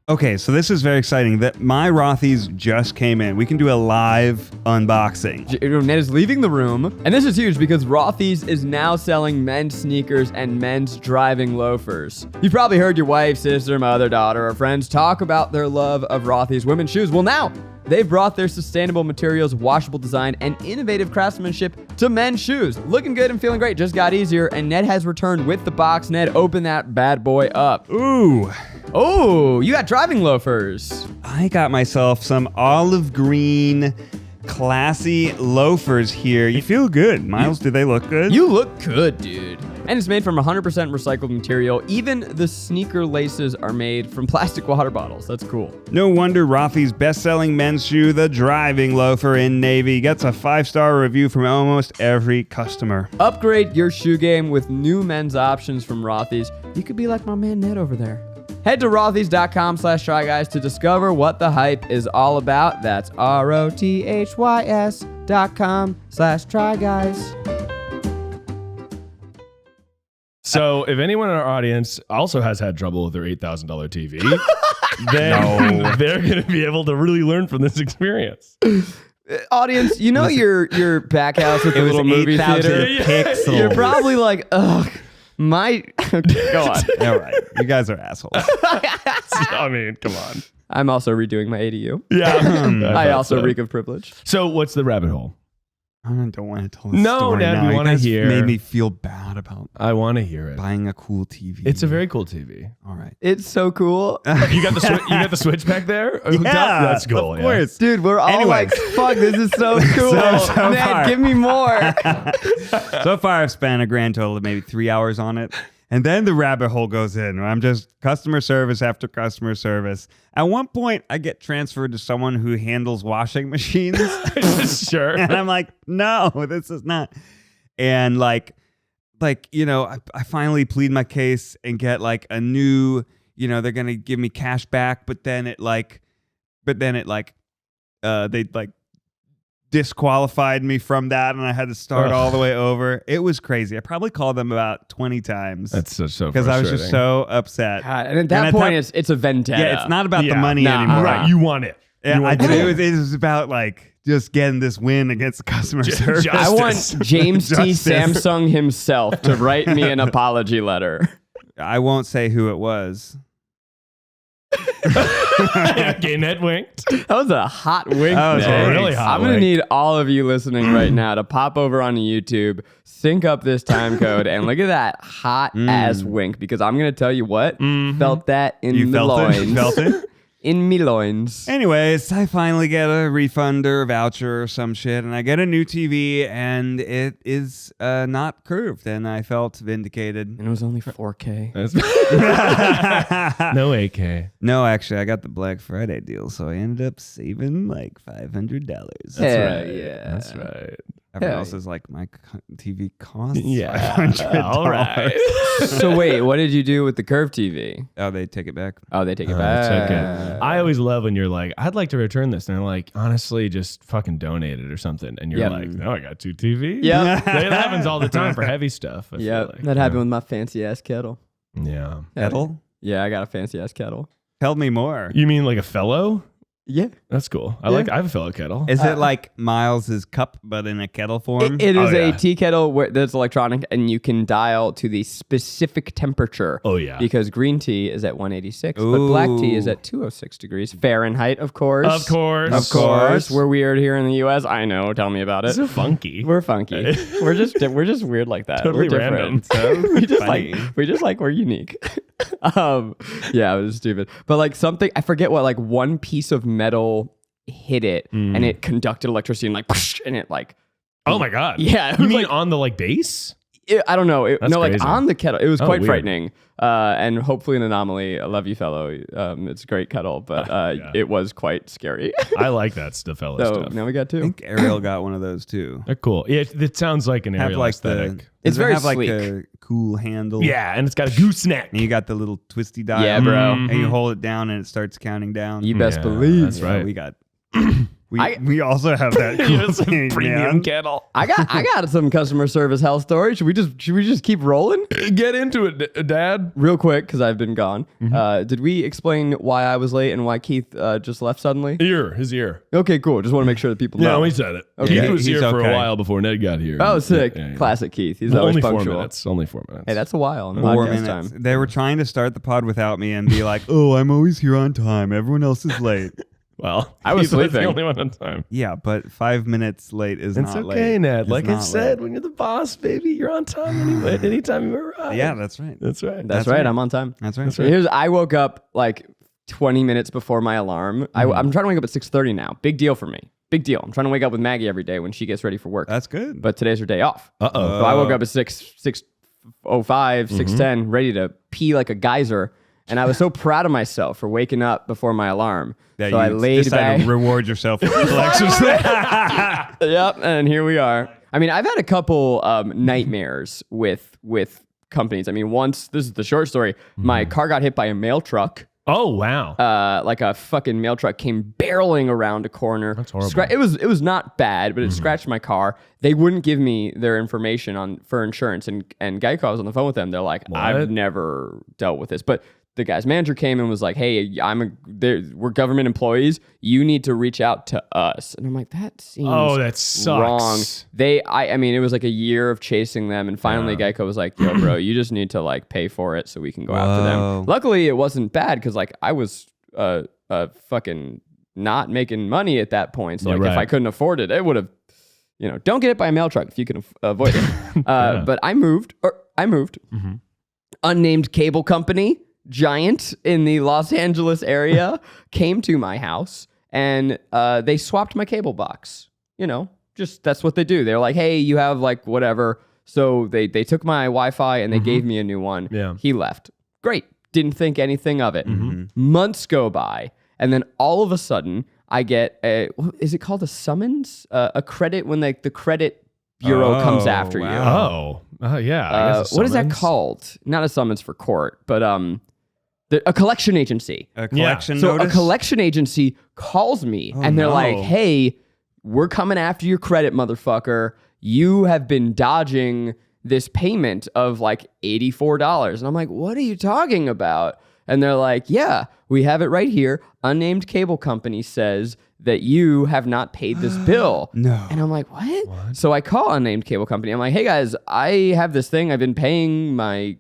Okay, so this is very exciting that my Rothy's just came in. We can do a live unboxing. Ned is leaving the room, and this is huge because Rothy's is now selling men's sneakers and men's driving loafers. You've probably heard your wife, sister, mother, daughter, or friends talk about their love of Rothy's women's shoes. Well, now they've brought their sustainable materials, washable design, and innovative craftsmanship to men's shoes. Looking good and feeling great just got easier, and Ned has returned with the box. Ned, open that bad boy up. Ooh. Oh, you got driving loafers. I got myself some olive green, classy loafers here. You feel good. Miles, do they look good? You look good, dude. And it's made from 100% recycled material. Even the sneaker laces are made from plastic water bottles. That's cool. No wonder Rothy's best-selling men's shoe, the driving loafer in navy, gets a 5-star review from almost every customer. Upgrade your shoe game with new men's options from Rothy's. You could be like my man Ned over there. Head to rothys.com/tryguys to discover what the hype is all about. That's rothys.com/tryguys. So if anyone in our audience also has had trouble with their $8,000 TV, then they're going to be able to really learn from this experience. Audience, you know your back house at the little movie theater? Pixels. You're probably like, ugh, go on. All right. You guys are assholes. I mean, come on. I'm also redoing my ADU. Yeah. I also reek of privilege. So what's the rabbit hole? I don't want to tell the No, story Ned, now. we You wanna guys hear. made me feel bad about I want to hear it. buying a cool TV. It's a very cool TV. All right. It's so cool. You got the switch back there? Yeah, That's cool. of course. Dude, we're all Anyways. like, fuck, this is so cool. So Ned, far. give me more. So far, I've spent a grand total of maybe 3 hours on it. And then the rabbit hole goes in where I'm just customer service after customer service. At one point, I get transferred to someone who handles washing machines. Sure. And I'm like, no, this is not. And like, you know, I finally plead my case and get like a new, you know, they're going to give me cash back, but then it they like disqualified me from that and I had to start all the way over. It was crazy. I probably called them about 20 times. That's so because I was just so upset. God, and at that point, it's a vendetta. Yeah, it's not about the money Nah. anymore. Right, you want it. Yeah, You want it was about like just getting this win against the customer service. I want James T. Justice. Samsung himself to write me an apology letter. I won't say who it was. Okay, Ned winked. That was a hot wink. That was Ned. a really hot I'm gonna wink. need all of you listening right now to pop over onto YouTube, sync up this time code, and look at that hot ass wink. Because I'm gonna tell you what, felt that in You the felt loins. it? You felt it? In me loins. Anyways, I finally get a refund or a voucher or some shit, and I get a new TV, and it is not curved, and I felt vindicated. And it was only 4K. No AK. No, actually, I got the Black Friday deal, so I ended up saving like $500. Hell yeah. That's right. Everyone Hell else is like, my TV costs Yeah. $500. All right. So wait, what did you do with the curved TV? Oh, they take it back. Oh, they take it That's back. okay. I always love when you're like, I'd like to return this. And I'm like, honestly, just fucking donate it or something. And you're Yep. like, no, I got 2 TVs. Yep. That happens all the time for heavy stuff. I feel Yep. like. That happened with my fancy ass kettle. Yeah. Kettle? Yeah, I got a fancy ass kettle. Tell me more. You mean like a fellow? Yeah. That's cool. I have a fellow kettle. Is it like Miles's cup, but in a kettle form? It is Oh, yeah. a tea kettle that's electronic, and you can dial to the specific temperature. Oh, yeah. Because green tea is at 186, but black tea is at 206 degrees Fahrenheit, of course. Of course. Of course. We're weird here in the U.S. I know. Tell me about it. So funky. We're funky. we're just weird like that. Totally we're different. random. we just like we're unique. Yeah, it was stupid. But like something I forget what, like one piece of metal hit it and it conducted electricity and like and it like Oh my God. yeah, it You was mean like, on the like base? I don't know. That's Like crazy. on the kettle. It was quite weird. frightening. And hopefully an anomaly. I love you, fellow. It's a great kettle, but Yeah. it was quite scary. I like that fellow So stuff. now we got I two. think Ariel got one of those too. They're cool. Yeah, it sounds like an Have aerial like aesthetic. It's does it very have like sleek. a cool handle. Yeah, and it's got a gooseneck. And you got the little twisty dial. Yeah, bro. And you hold it down and it starts counting down. You best Yeah, believe. that's right. We got. I- We also have that cool It's a thing, premium man. kettle. I got some customer service health stories. Should we just keep rolling? Get into it, Dad. Real quick, because I've been gone. Did we explain why I was late and why Keith just left suddenly? His ear. Okay, cool. Just want to make sure that people know. No, he said it. Okay. Keith was He's here for a okay. while before Ned got here. Oh, sick. Yeah, yeah. Classic Keith. He's Well, always only 4 punctual. minutes. Only 4 minutes. Hey, that's a while on 4 podcast minutes. time. They were trying to start the pod without me and be like, "Oh, I'm always here on time. Everyone else is late." Well, I was Keith the sleeping. only one on time. Yeah, but 5 minutes late is It's not okay, late. Ned. It's Like I not said, late. when you're the boss, baby, you're on time anyway. Anytime you arrive. Yeah, that's right. That's right. That's right. I'm on time. That's right. Here's I woke up like 20 minutes before my alarm. I'm trying to wake up at 6:30 now. Big deal for me. Big deal. I'm trying to wake up with Maggie every day when she gets ready for work. That's good. But today's her day off. Uh-oh. So I woke up at 6 6:05, 6:10, ready to pee like a geyser. And I was so proud of myself for waking up before my alarm. So I laid back. To reward yourself with exercise. Yep, and here we are. I mean, I've had a couple nightmares with companies. I mean, once, this is the short story, my car got hit by a mail truck. Oh, wow. Like a fucking mail truck came barreling around a corner. That's horrible. It was not bad, but it scratched my car. They wouldn't give me their information for insurance, and Geico, I was on the phone with them. They're like, I've never dealt with this, but the guy's manager came and was like, hey, we're government employees. You need to reach out to us. And I'm like, that seems that sucks. wrong. I mean, it was like a year of chasing them. And finally Geico was like, yo, bro, you just need to like pay for it so we can go after them. Luckily, it wasn't bad because like I was fucking not making money at that point. So if I couldn't afford it, it would have, don't get hit by a mail truck if you can avoid it. But I moved. Unnamed cable company. Giant in the Los Angeles area came to my house and they swapped my cable box. Just that's what they do. They're like, hey, you have like whatever. So they took my Wi-Fi and they gave me a new one. Yeah. He left. Great. Didn't think anything of it. Months go by and then all of a sudden I get is it called a summons? A credit when the credit bureau comes after you. Oh, yeah. I guess What is that called? Not a summons for court, but a collection agency. A collection So notice? a collection agency calls me and they're like, hey, we're coming after your credit, motherfucker. You have been dodging this payment of like $84. And I'm like, what are you talking about? And they're like, yeah, we have it right here. Unnamed cable company says that you have not paid this bill. No. And I'm like, what? So I call unnamed cable company. I'm like, hey guys, I have this thing. I've been paying my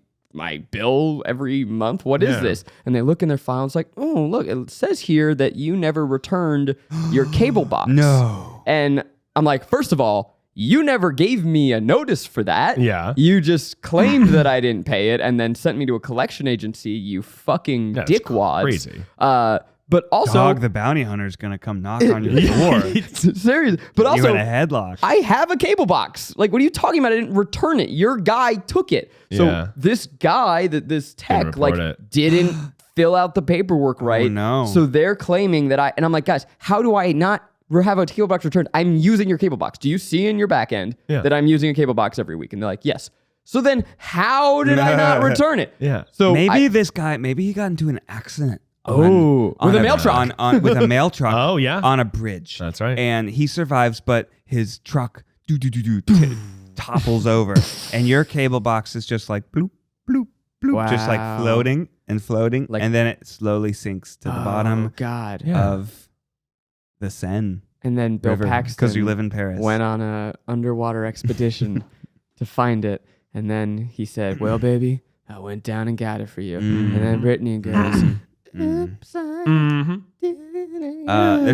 bill every month. What is this? And they look in their file. It's like, oh, look, it says here that you never returned your cable box. No. And I'm like, first of all, you never gave me a notice for that. Yeah. You just claimed that I didn't pay it and then sent me to a collection agency, you fucking dickwads. Crazy. But also, Dog the bounty hunter is going to come knock on your door. serious. But You also, in a headlock. I have a cable box. Like, what are you talking about? I didn't return it. Your guy took it. So this guy, this tech, didn't fill out the paperwork right. Oh, no. So they're claiming that and I'm like, guys, how do I not have a cable box returned? I'm using your cable box. Do you see in your back end that I'm using a cable box every week? And they're like, yes. So then how did I not return it? Yeah. So maybe this guy, maybe he got into an accident. With a mail truck. With a mail truck. Oh, yeah. On a bridge. That's right. And he survives, but his truck topples over. And your cable box is just like bloop, bloop, bloop. Just like floating and floating. And then it slowly sinks to the bottom of the Seine. And then Bill Paxton, because you live in Paris, went on a underwater expedition to find it. And then he said, well, baby, I went down and got it for you. And then Brittany goes, there's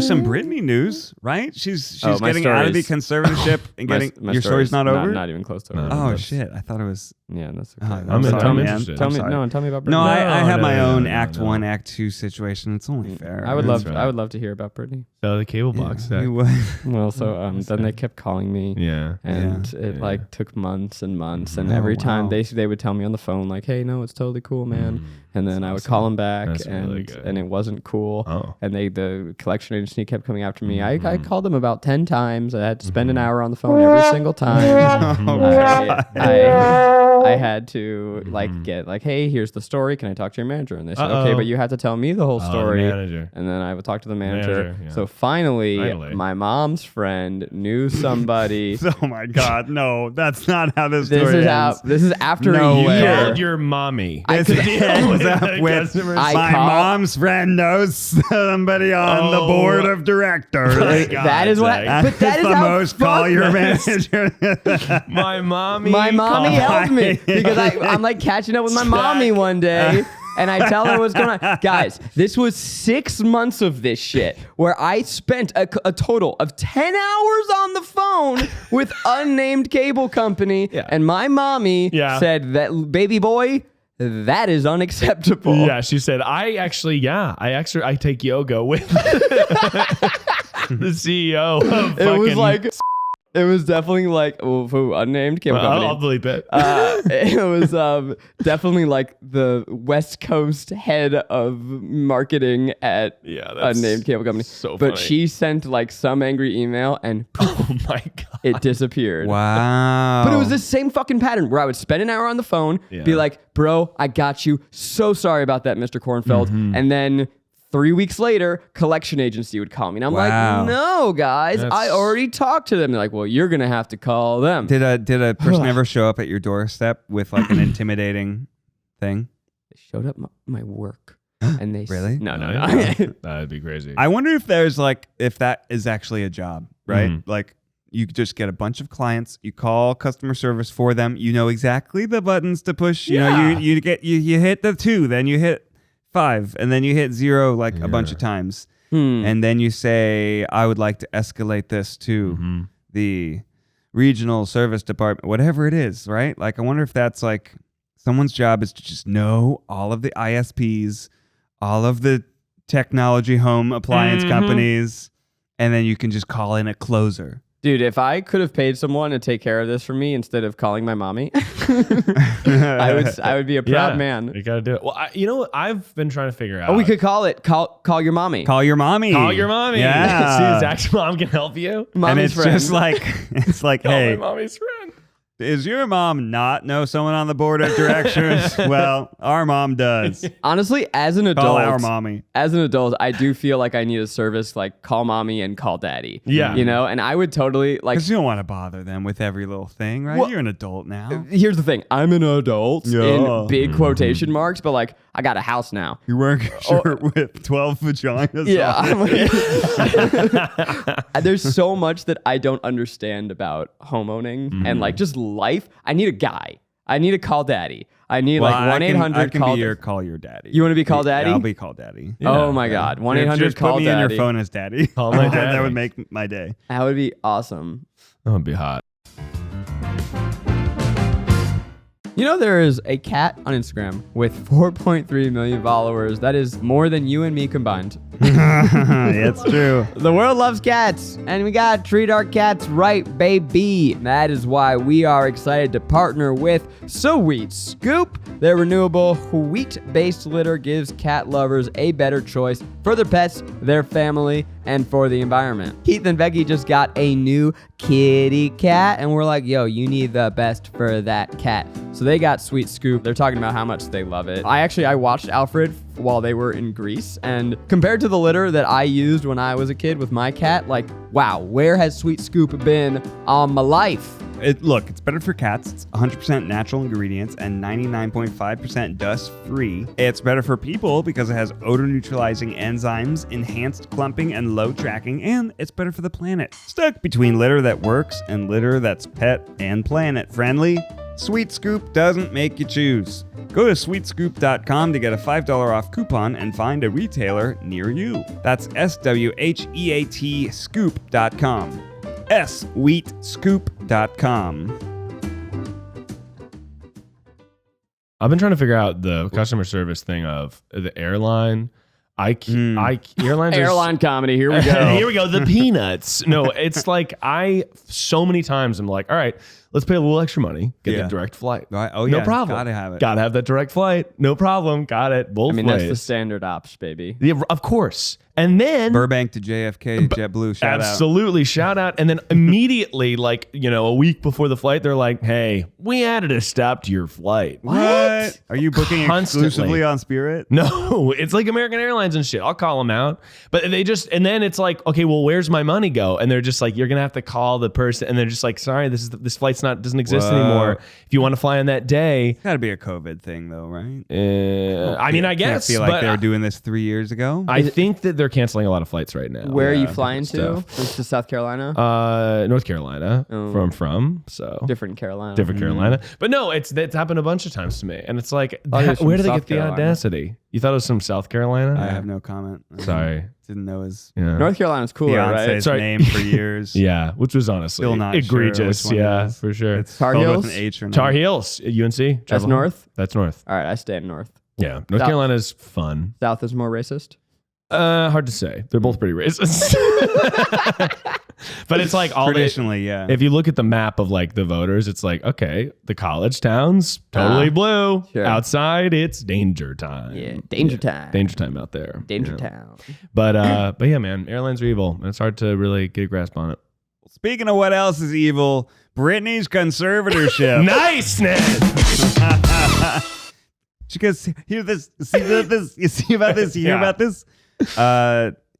some Britney news, right? She's getting out of the conservatorship and getting your story's not over. Not even close to over. Oh shit! I thought it was. Yeah, that's okay. I'm interested. Tell me about Britney. No, I have my own Act 1, Act 2 situation. It's only fair. I would love to hear about Britney. So the cable box. Well, so then they kept calling me. Yeah. And it like took months and months, and every time they would tell me on the phone like, "Hey, no, it's totally cool, man." And then I would call them back, and it wasn't cool. Oh. And the collection agency kept coming after me. I called them about 10 times. I had to spend an hour on the phone every single time. I had to get hey, here's the story. Can I talk to your manager? And they said, okay, but you have to tell me the whole story. Manager. And then I would talk to the manager. So finally, my mom's friend knew somebody. Oh my God, no, that's not how this story ends. This is after No a way. year. Called your mommy. This ends up with my mom's friend knows somebody on the board of directors. That is what. But that is the how most call your manager. My mommy. My mommy helped me because I'm like catching up with my mommy one day. And I tell her what's going on. Guys, this was 6 months of this shit where I spent a total of 10 hours on the phone with unnamed cable company. Yeah. And my mommy said that, baby boy, that is unacceptable. Yeah, she said, I take yoga with the CEO of It was like... It was definitely like unnamed cable company. I'll bleep it. It was definitely like the West Coast head of marketing at that's unnamed cable company. so but funny. she sent like some angry email and Oh my God. it disappeared. Wow. But it was this same fucking pattern where I would spend an hour on the phone, be like, bro, I got you. So sorry about that, Mr. Kornfeld. And then 3 weeks later, collection agency would call me. And I'm Wow. like, no, guys, I already talked to them. They're like, well, you're going to have to call them. Did a person ever show up at your doorstep with like an intimidating thing? They showed up my work. And they Really? No. That'd be crazy. I wonder if there's like if that is actually a job, right? Like you just get a bunch of clients, you call customer service for them, you know exactly the buttons to push. You know, you hit the 2, then you hit 5, and then you hit 0 like a bunch of times. And then you say, I would like to escalate this to the regional service department, whatever it is, right? Like I wonder if that's like someone's job is to just know all of the ISPs, all of the technology home appliance companies, and then you can just call in a closer. Dude, if I could have paid someone to take care of this for me instead of calling my mommy, I would be a proud man. You gotta do it. Well, you know what I've been trying to figure out. Oh, we could call it call your mommy. Call your mommy. Call your mommy. Yeah. See, Zach's mom can help you. And Mommy's it's friend. just like, it's like, Call hey, my mommy's friend. does your mom not know someone on the board of directors? Well, our mom does. Honestly, as an adult, Call our mommy. As an adult, I do feel like I need a service like call mommy and call daddy. Yeah. You know, and I would totally like. Because you don't want to bother them with every little thing, right? Well, You're an adult now. Here's the thing: I'm an adult Yeah. in big quotation marks, but like I got a house now. You're wearing a shirt with 12 vaginas Yeah, on it. I'm like, there's so much that I don't understand about homeowning and like just life. I need a guy. I need to call daddy. I need like 1-800 I can call. be your call your daddy. You want to be called daddy? Yeah, I'll be called daddy. Oh my God, 1-800 Just call put me daddy. in your phone as daddy. Call my daddy. That would make my day. That would be awesome. That would be hot. You know, there is a cat on Instagram with 4.3 million followers. That is more than you and me combined. It's true. The world loves cats, and we gotta treat our cats right, baby. That is why we are excited to partner with Sweet Scoop. Their renewable wheat-based litter gives cat lovers a better choice for their pets, their family, and for the environment. Keith and Becky just got a new kitty cat, and we're like, yo, you need the best for that cat. So they got Sweet Scoop. They're talking about how much they love it. I watched Alfred while they were in Greece, and compared to the litter that I used when I was a kid with my cat, like, wow, where has Sweet Scoop been all my life? Look, it's better for cats. It's 100% natural ingredients and 99.5% dust-free. It's better for people because it has odor-neutralizing enzymes, enhanced clumping, and low tracking, and it's better for the planet. Stuck between litter that works and litter that's pet and planet friendly, Sweet Scoop doesn't make you choose. Go to sweetscoop.com to get a $5 off coupon and find a retailer near you. That's SWHEAT scoop.com. sweetscoop.com. I've been trying to figure out the customer service thing of the airline. Airline comedy, here we go. Here we go. The peanuts. No, it's like so many times I'm like, all right, let's pay a little extra money, get the direct flight. Right. Oh, No yeah. problem. Gotta have it. Gotta have that direct flight. No problem. Got it. Both ways. That's the standard ops, baby. Yeah, of course. And then Burbank to JFK, JetBlue, shout out. absolutely shout out. And then immediately, like, a week before the flight, they're like, hey, we added a stop to your flight. What? Are you booking Constantly. exclusively on Spirit? No, it's like American Airlines and shit. I'll call them out. But and then it's like, okay, well, where's my money go? And they're just like, you're going to have to call the person. And they're just like, sorry, this flight's doesn't exist anymore. If you want to fly on that day. It's gotta be a COVID thing though, right? I mean, I guess. I feel like but they were doing this 3 years ago. I think that they're canceling a lot of flights right now. Where are you flying to? stuff. To South Carolina? North Carolina, from so Different Carolina. different Carolina. But no, it's happened a bunch of times to me, and it's like, Oh, you're from where do they South get the Carolina. audacity? You thought it was from South Carolina? I have no comment. Sorry. Didn't know his Yeah. North Carolina's cooler, right? Beyonce's Sorry. name for years. Yeah, which was honestly Still not egregious. sure which one it Yeah, is. for sure. It's Tar spelled Heels? with an H or not. Tar Heels, UNC. That's Travel- north? That's north. All right, I stay in north. Yeah, North South. Carolina's fun. South is more racist. Hard to say. They're both pretty racist. But it's like all Traditionally, yeah. If you look at the map of like the voters, it's like, okay, the college towns, totally blue. Sure. Outside, it's danger time. Yeah, danger time. Danger time out there. Danger you know. town. But yeah, man, airlines are evil. And it's hard to really get a grasp on it. Speaking of what else is evil, Britney's conservatorship. Nice, Ned. She goes, hear this, see this, you see about this, you hear Yeah. about this?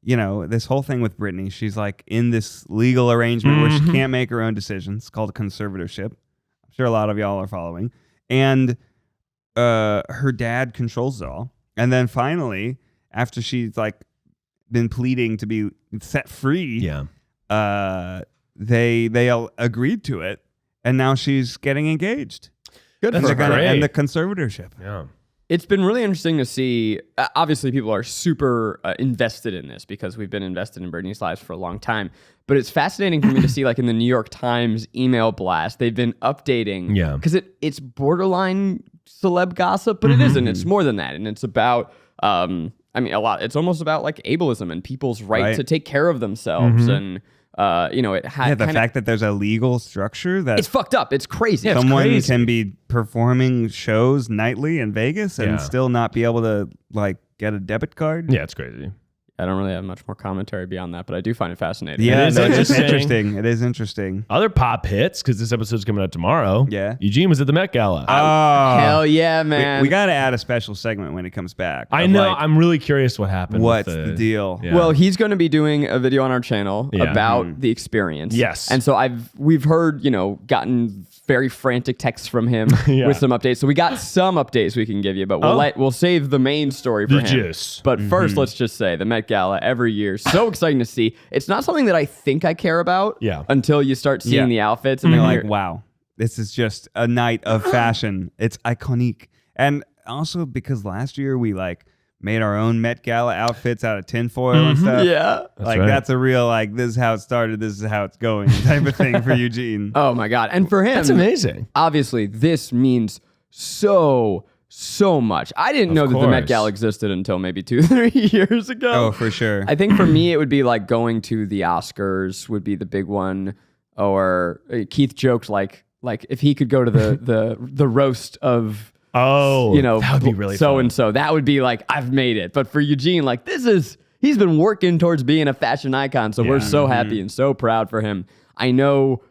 You know, this whole thing with Britney, she's like in this legal arrangement where she can't make her own decisions. It's called a conservatorship. I'm sure a lot of y'all are following. And her dad controls it all. And then finally, after she's like been pleading to be set free, they all agreed to it. And now she's getting engaged. Good And for they're going to great. end the conservatorship. Yeah. It's been really interesting to see. Obviously, people are super invested in this because we've been invested in Britney's lives for a long time. But it's fascinating for me to see, like in the New York Times email blast, they've been updating. Yeah. Because it's borderline celeb gossip, but it isn't. It's more than that, and it's about. I mean, a lot. It's almost about like ableism and people's right to take care of themselves, and you know, it had The fact that there's a legal structure that it's fucked up. It's crazy. someone crazy. can be performing shows nightly in Vegas and Yeah. still not be able to like get a debit card. Yeah, it's crazy. I don't really have much more commentary beyond that, but I do find it fascinating. Yeah, It is no, it's interesting. interesting. It is interesting. Other pop hits, because this episode's coming out tomorrow. Yeah. Eugene was at the Met Gala. Hell yeah, man. We got to add a special segment when it comes back. I of, know. like, I'm really curious what happened. what's with the deal? Yeah. Well, he's going to be doing a video on our channel Yeah. about the experience. Yes. And so we've heard, you know, gotten very frantic texts from him Yeah. with some updates. So we got some updates we can give you, but we'll save the main story for The him. juice. But first, let's just say the Met Gala every year, so exciting to see. It's not something that I think I care about until you start seeing Yeah. the outfits And and they're then like, wow, this is just a night of fashion. It's iconic. And also because last year we like made our own Met Gala outfits out of tinfoil and stuff. yeah. Like right. that's a real like this is how it started, this is how it's going type of thing for Eugene. Oh my God. And for him, That's amazing. obviously this means so much. I didn't know that the Met course. Gala existed until maybe 2-3 years ago. Oh, for sure. I think for me, it would be like going to the Oscars would be the big one. Or Keith joked like if he could go to the roast of, Oh, you know, that would be really so fun. and so. That would be like, I've made it. But for Eugene, like he's been working towards being a fashion icon. So we're so happy and so proud for him. I know.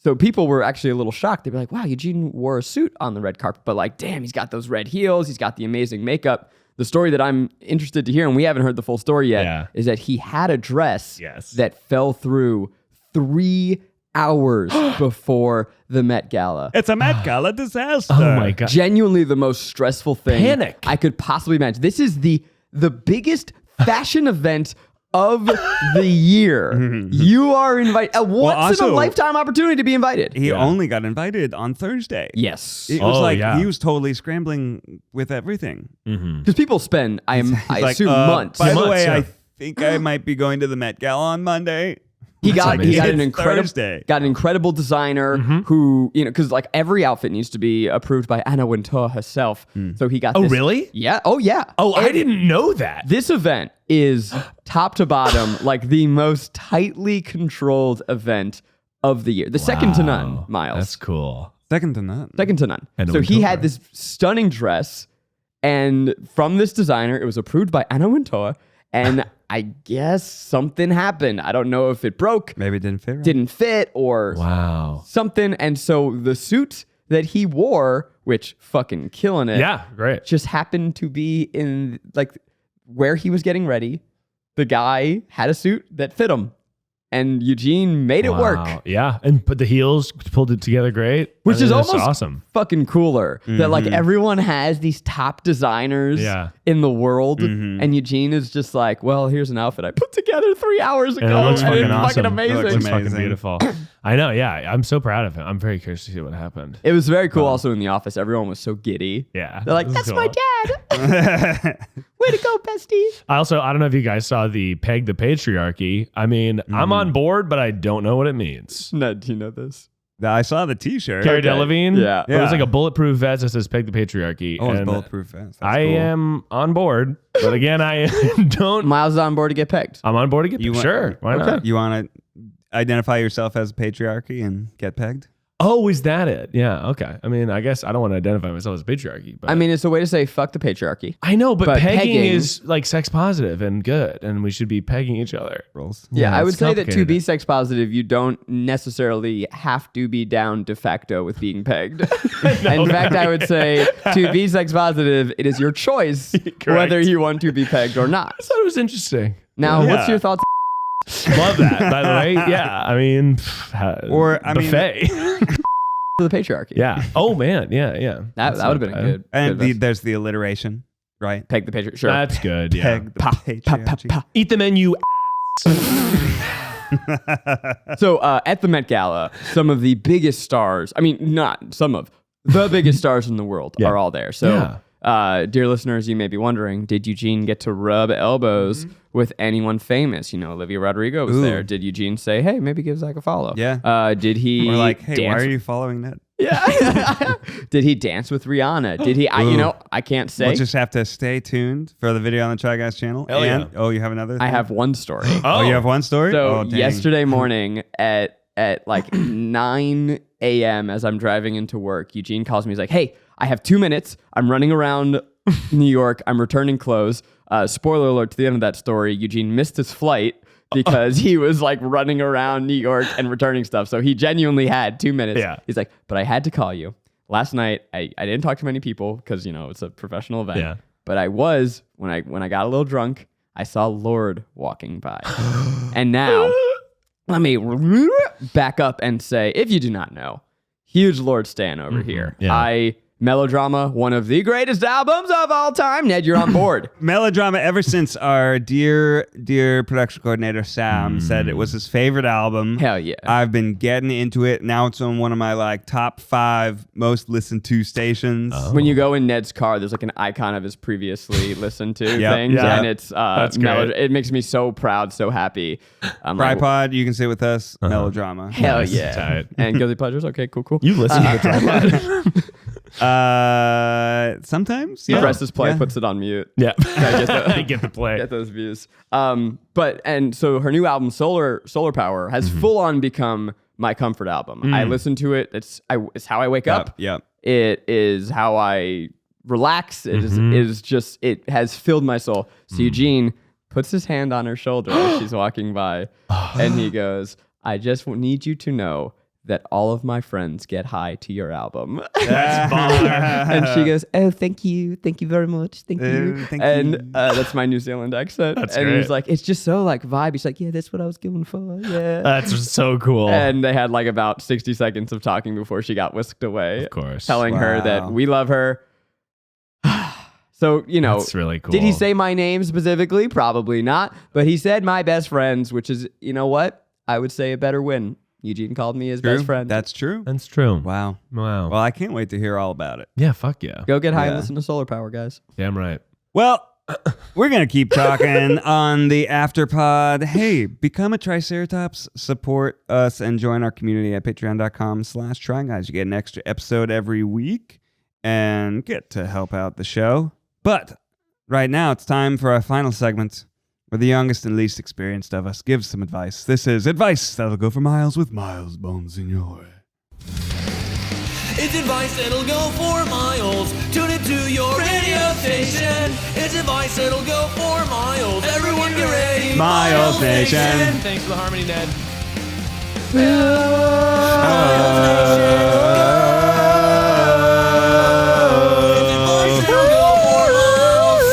So people were actually a little shocked. They'd be like, wow, Eugene wore a suit on the red carpet, but like, damn, he's got those red heels. He's got the amazing makeup. The story that I'm interested to hear, and we haven't heard the full story yet, is that he had a dress that fell through 3 hours before the Met Gala. It's a Met Gala disaster. Oh my God. Genuinely the most stressful thing Panic. I could possibly imagine. This is the biggest fashion event of the year. You are invited. A once in a lifetime opportunity to be invited. He only got invited on Thursday. Yes. It was Oh, he was totally scrambling with everything. Because people spend, I Like, assume, months. By the Months, way, yeah. I think I might be going to the Met Gala on Monday. He got amazing. an Thursday. incredible designer who, you know, because like every outfit needs to be approved by Anna Wintour herself. So he got Oh, this- really? Yeah. Oh, yeah. Oh, I didn't know that. This event is top to bottom like the most tightly controlled event of the year. The second to none, Miles. That's cool. Second to none. Second to none. Anna So he Wintour. had this stunning dress, and from this designer, it was approved by Anna Wintour, and I guess something happened. I don't know if it broke, Maybe it didn't fit right. didn't fit, or Wow. something. And so the suit that he wore, which fucking killing it, Yeah, great. just happened to be in like where he was getting ready. The guy had a suit that fit him, and Eugene made it work. Wow. Yeah, and put the heels, pulled it together great. Which I think is that's almost awesome. fucking cooler that like everyone has these top designers in the world, and Eugene is just like, well, here's an outfit I put together 3 hours ago. And it looks and fucking it's awesome. fucking amazing. It looks fucking Amazing. beautiful. I know. Yeah, I'm so proud of him. I'm very curious to see what happened. It was very cool. Also in the office, everyone was so giddy. Yeah, They're like, this is "That's my cool. dad. Way to go, bestie." I don't know if you guys saw the Peg the Patriarchy. I mean, I'm on board, but I don't know what it means. Ned, do you know this? I saw the T-shirt. Cara Delevingne. Yeah. It was like a bulletproof vest that says "Peg the Patriarchy." Oh, it's and bulletproof vest. That's I cool. am on board, but again, I don't. Miles is on board to get pegged. I'm on board to get You want- sure. Why not? You want to identify yourself as a patriarchy and get pegged? Oh, is that it? Yeah. Okay. I mean, I guess I don't want to identify myself as patriarchy, but I mean, it's a way to say fuck the patriarchy. I know, but pegging pegging- is like sex positive and good, and we should be pegging each other. Rolls. Yeah, I would it's say that to complicated. be sex positive, you don't necessarily have to be down de facto with being pegged. In fact, I would say to be sex positive, it is your choice whether you want to be pegged or not. I thought it was interesting. Now, Yeah. what's your thoughts? Love that, by the way. Yeah. I mean, Or, I mean- buffet. To the patriarchy. Yeah. Oh man. Yeah. Yeah. That would have been a good. And good there's the alliteration, right? peg the patriarchy. Sure. That's good. Yeah. Peg the patriarchy. Eat the menu. So at the Met Gala, some of the biggest stars, I mean, not some of, the biggest stars in the world Yeah. are all there. So, dear listeners, you may be wondering, did Eugene get to rub elbows with anyone famous? You know, Olivia Rodrigo was Ooh. there. Did Eugene say, hey, maybe give Zach a follow? Yeah. Did he Or like, hey, dance? why are you following that? Yeah. Did he dance with Rihanna? Did he, I can't say. We'll just have to stay tuned for the video on the Try Guys channel. Hell and, yeah. oh, you have another I thing? have one story. Oh, you have one story? So Oh, dang. yesterday morning at like 9 a.m. as I'm driving into work, Eugene calls me. He's like, hey, I have 2 minutes. I'm running around New York. I'm returning clothes. Spoiler alert to the end of that story, Eugene missed his flight because he was like running around New York and returning stuff. So he genuinely had 2 minutes. Yeah. He's like, but I had to call you. Last night, I didn't talk to many people because, you know, it's a professional event. Yeah. But I was, when I got a little drunk, I saw Lord walking by. And now, let me back up and say, if you do not know, huge Lord stan over here. Yeah. Melodrama, one of the greatest albums of all time. Ned, you're on board. Melodrama, ever since our dear production coordinator Sam said it was his favorite album. Hell yeah. I've been getting into it. Now it's on one of my like top 5 most listened to stations. When you go in Ned's car, there's like an icon of his previously listened to things. yeah. And it's great. it makes me so proud, so happy. I'm like, TryPod, you can say with us, Melodrama. hell Nice. yeah. Tight. And Guilty Pleasures. Okay, cool. You listen to the tripod. Sometimes, He yeah. presses play, Yeah. puts it on mute. Yeah. I get the play. Get those views. And so her new album, Solar Power, has full on become my comfort album. I listen to it. It's how I wake up. Yep. It is how I relax. It is just, it has filled my soul. So Eugene puts his hand on her shoulder as she's walking by, and he goes, I just need you to know that all of my friends get high to your album. That's baller. And she goes, oh, thank you very much, thank you. Thank And you. that's my New Zealand accent. That's and great. he's like, it's just so like vibe. He's like, yeah, that's what I was going for. Yeah. That's so cool. And they had like about 60 seconds of talking before she got whisked away. Of course. Telling her that Wow. we love her. So, you know, That's really cool. did he say my name specifically? Probably not. But he said my best friends, which is, you know what? I would say a better win. Eugene called me his best friend. That's true. That's true. Wow. Wow. Well, I can't wait to hear all about it. Yeah, fuck yeah. Go get high and Yeah. listen to Solar Power, guys. Damn right. Well, we're going to keep talking on the Afterpod. Hey, become a Triceratops, support us, and join our community at patreon.com/tryguys. You get an extra episode every week and get to help out the show. But right now, it's time for our final segment where the youngest and least experienced of us gives some advice. This is advice that'll go for miles with Miles Bonsignore. It's advice that'll go for miles. Tune it to your radio station. It's advice that'll go for miles. Everyone get ready. Miles Nation. Thanks for the harmony, Ned. It's advice that'll go for miles.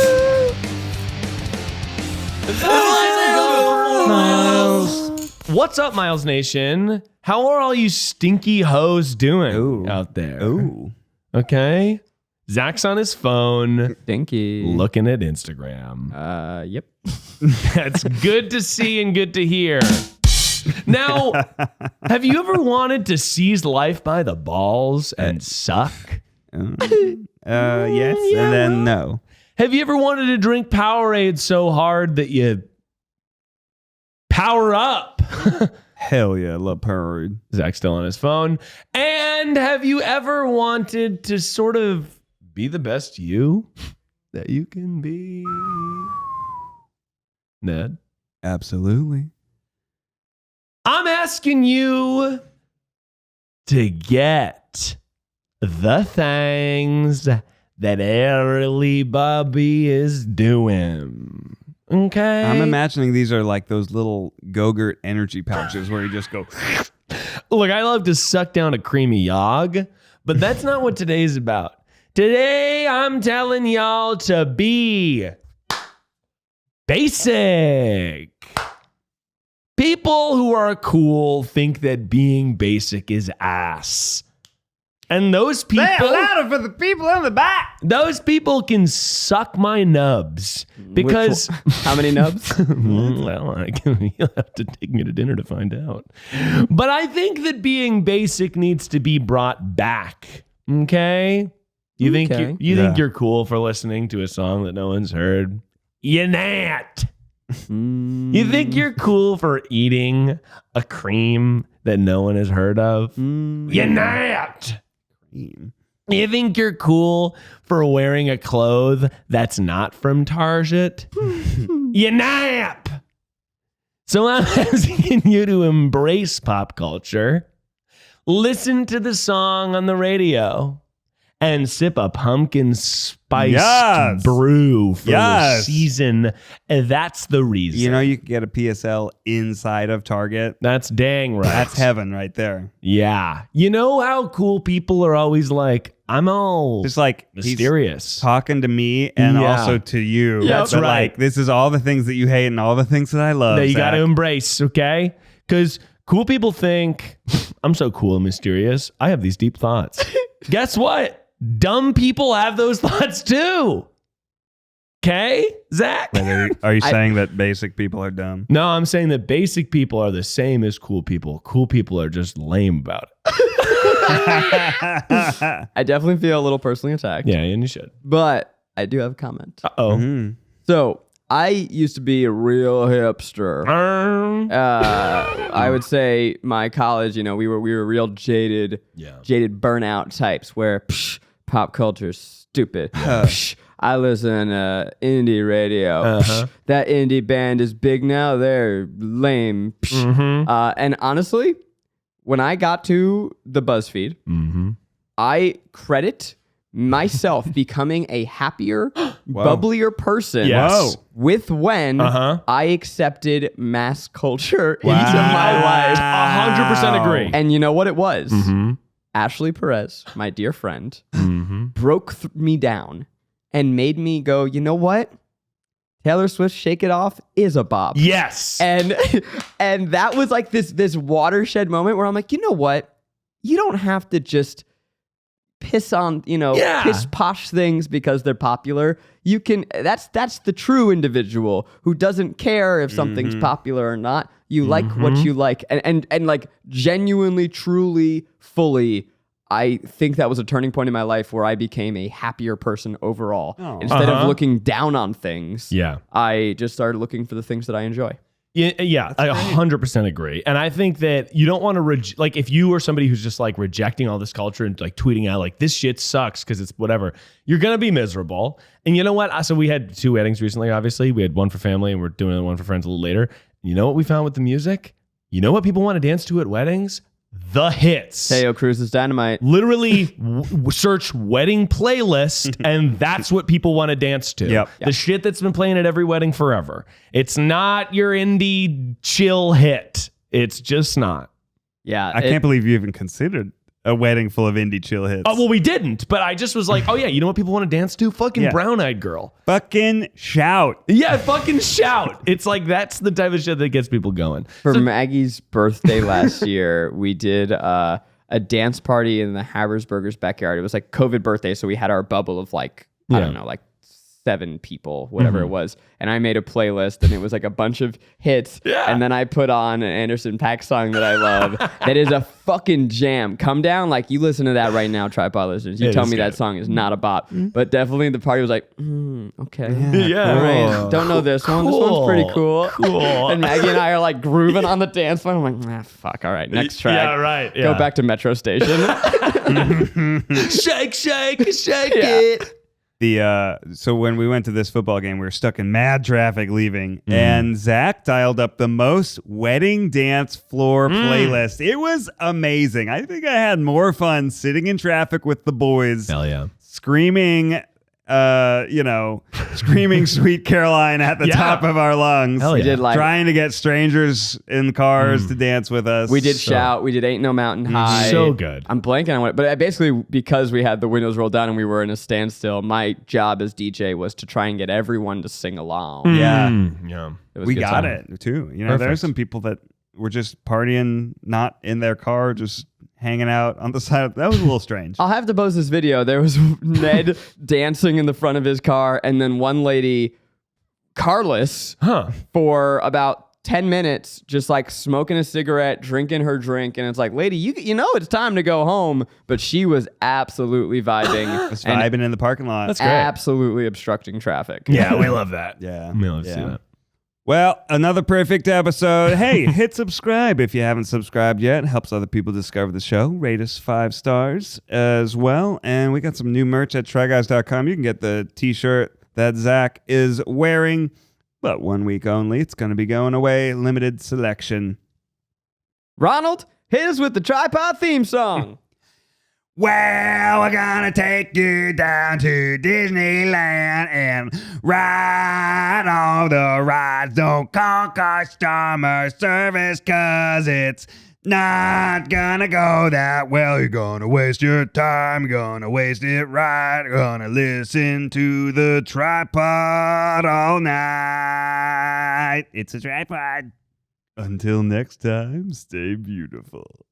Advice that'll go for miles. What's up, Miles Nation? How are all you stinky hoes doing out there? Ooh. Okay. Zach's on his phone Stinky. looking at Instagram. Yep. That's good to see and good to hear. Now, have you ever wanted to seize life by the balls and suck? Yes, and then no. Have you ever wanted to drink Powerade so hard that you power up? Hell yeah, leopard. Zach's still on his phone. And have you ever wanted to sort of be the best you that you can be? Ned? Absolutely. I'm asking you to get the things that Early Bobby is doing. Okay? I'm imagining these are like those little Go-Gurt energy pouches where you just go. Look, I love to suck down a creamy yog, but that's not what today's about. Today, I'm telling y'all to be basic. People who are cool think that being basic is ass. And those people... Say it louder for the people in the back. Those people can suck my nubs. Because... How many nubs? Well, you'll have to take me to dinner to find out. But I think that being basic needs to be brought back. Okay? You think Okay. you think you're cool for listening to a song that no one's heard? You're not. You think you're cool for eating a cream that no one has heard of? You're not. You think you're cool for wearing a cloth that's not from Target? You nap. So I'm asking you to embrace pop culture, listen to the song on the radio, and sip a pumpkin spiced brew for the season. And that's the reason. You know, you can get a PSL inside of Target. That's dang right. That's heaven right there. Yeah. You know how cool people are always like, I'm all Just like mysterious. talking to me and Yeah. also to you. Yeah, that's but right. like, this is all the things that you hate and all the things that I love. That you got to Zach. embrace, okay? Because cool people think, I'm so cool and mysterious. I have these deep thoughts. Guess what? Dumb people have those thoughts too. Okay, Zach? Are you saying that basic people are dumb? No, I'm saying that basic people are the same as cool people. Cool people are just lame about it. I definitely feel a little personally attacked. Yeah, and you should. But I do have a comment. Uh-oh. Mm-hmm. So I used to be a real hipster. I would say my college, you know, we were real jaded burnout types where pop culture's stupid. I listen to indie radio. That indie band is big now. They're lame. And honestly, when I got to the BuzzFeed, I credit myself becoming a happier, bubblier person with when I accepted mass culture into my life. 100% agree. And you know what it was? Ashley Perez, my dear friend, broke me down and made me go, you know what? Taylor Swift Shake It Off is a bop. Yes. And that was like this watershed moment where I'm like, you know what? You don't have to just piss on, piss posh things because they're popular. You can, that's the true individual who doesn't care if something's popular or not. You like what you like. And like genuinely, truly, fully, I think that was a turning point in my life where I became a happier person overall. Instead of looking down on things, I just started looking for the things that I enjoy. Yeah, I 100% agree. And I think that you don't want to, like, if you are somebody who's just like rejecting all this culture and like tweeting out like, this shit sucks because it's whatever, you're going to be miserable. And you know what? So we had 2 weddings recently, obviously. We had one for family and we're doing one for friends a little later. You know what we found with the music? You know what people want to dance to at weddings? The hits. Teo Cruz's Dynamite. Literally search wedding playlist and that's what people want to dance to. The shit that's been playing at every wedding forever. It's not your indie chill hit. It's just not. Yeah. I can't believe you even considered a wedding full of indie chill hits. Oh, well, we didn't, but I just was like, oh yeah, you know what people want to dance to? Fucking Brown Eyed Girl. Fucking shout. Yeah, fucking shout. It's like, that's the type of shit that gets people going. For Maggie's birthday last year, we did a dance party in the Habersburgers backyard. It was like COVID birthday, so we had our bubble of like, I don't know, like 7 people, whatever it was. And I made a playlist and it was like a bunch of hits. Yeah. And then I put on an Anderson .Paak song that I love. That is a fucking jam. Come Down, like you listen to that right now, TryPod listeners. You It tell is me that good. song is not a bop. But definitely the party was like, okay. Yeah. All right. Don't know this one. This one's pretty cool. Cool. And Maggie and I are like grooving on the dance floor. I'm like, fuck. All right, next track. Yeah, right. Go Yeah. back to Metro Station. Shake, shake, shake Yeah. it. So when we went to this football game, we were stuck in mad traffic leaving, and Zach dialed up the most wedding dance floor playlist. It was amazing. I think I had more fun sitting in traffic with the boys, Hell yeah. screaming, screaming "Sweet Caroline" at the Yeah. top of our lungs. Hell We yeah. did like Trying to get strangers in cars to dance with us. we did shout. We did Ain't No Mountain High. So good. I'm blanking on what, but basically because we had the windows rolled down and we were in a standstill, my job as DJ was to try and get everyone to sing along. Yeah. Yeah. It was a We good got time. it too. You know, there are Perfect. some people that were just partying, not in their car, just hanging out on the side. That was a little strange. I'll have to post this video. There was Ned dancing in the front of his car, and then one lady, carless, Huh. for about 10 minutes, just like smoking a cigarette, drinking her drink. And it's like, lady, you know it's time to go home. But she was absolutely vibing. Just and vibing in the parking lot. That's great. absolutely obstructing traffic. Yeah, we love that. Yeah. We love to Yeah. see that. Well, another perfect episode. Hey, hit subscribe if you haven't subscribed yet. It helps other people discover the show. Rate us 5 stars as well. And we got some new merch at tryguys.com. You can get the t-shirt that Zach is wearing, but 1 week only. It's going to be going away. Limited selection. Ronald, hit us with the TryPod theme song. Well, we're gonna take you down to Disneyland and ride all the rides. Don't call customer service, cause it's not gonna go that well. You're gonna waste your time, you're gonna waste it right. You're gonna listen to the TryPod all night. It's a TryPod. Until next time, stay beautiful.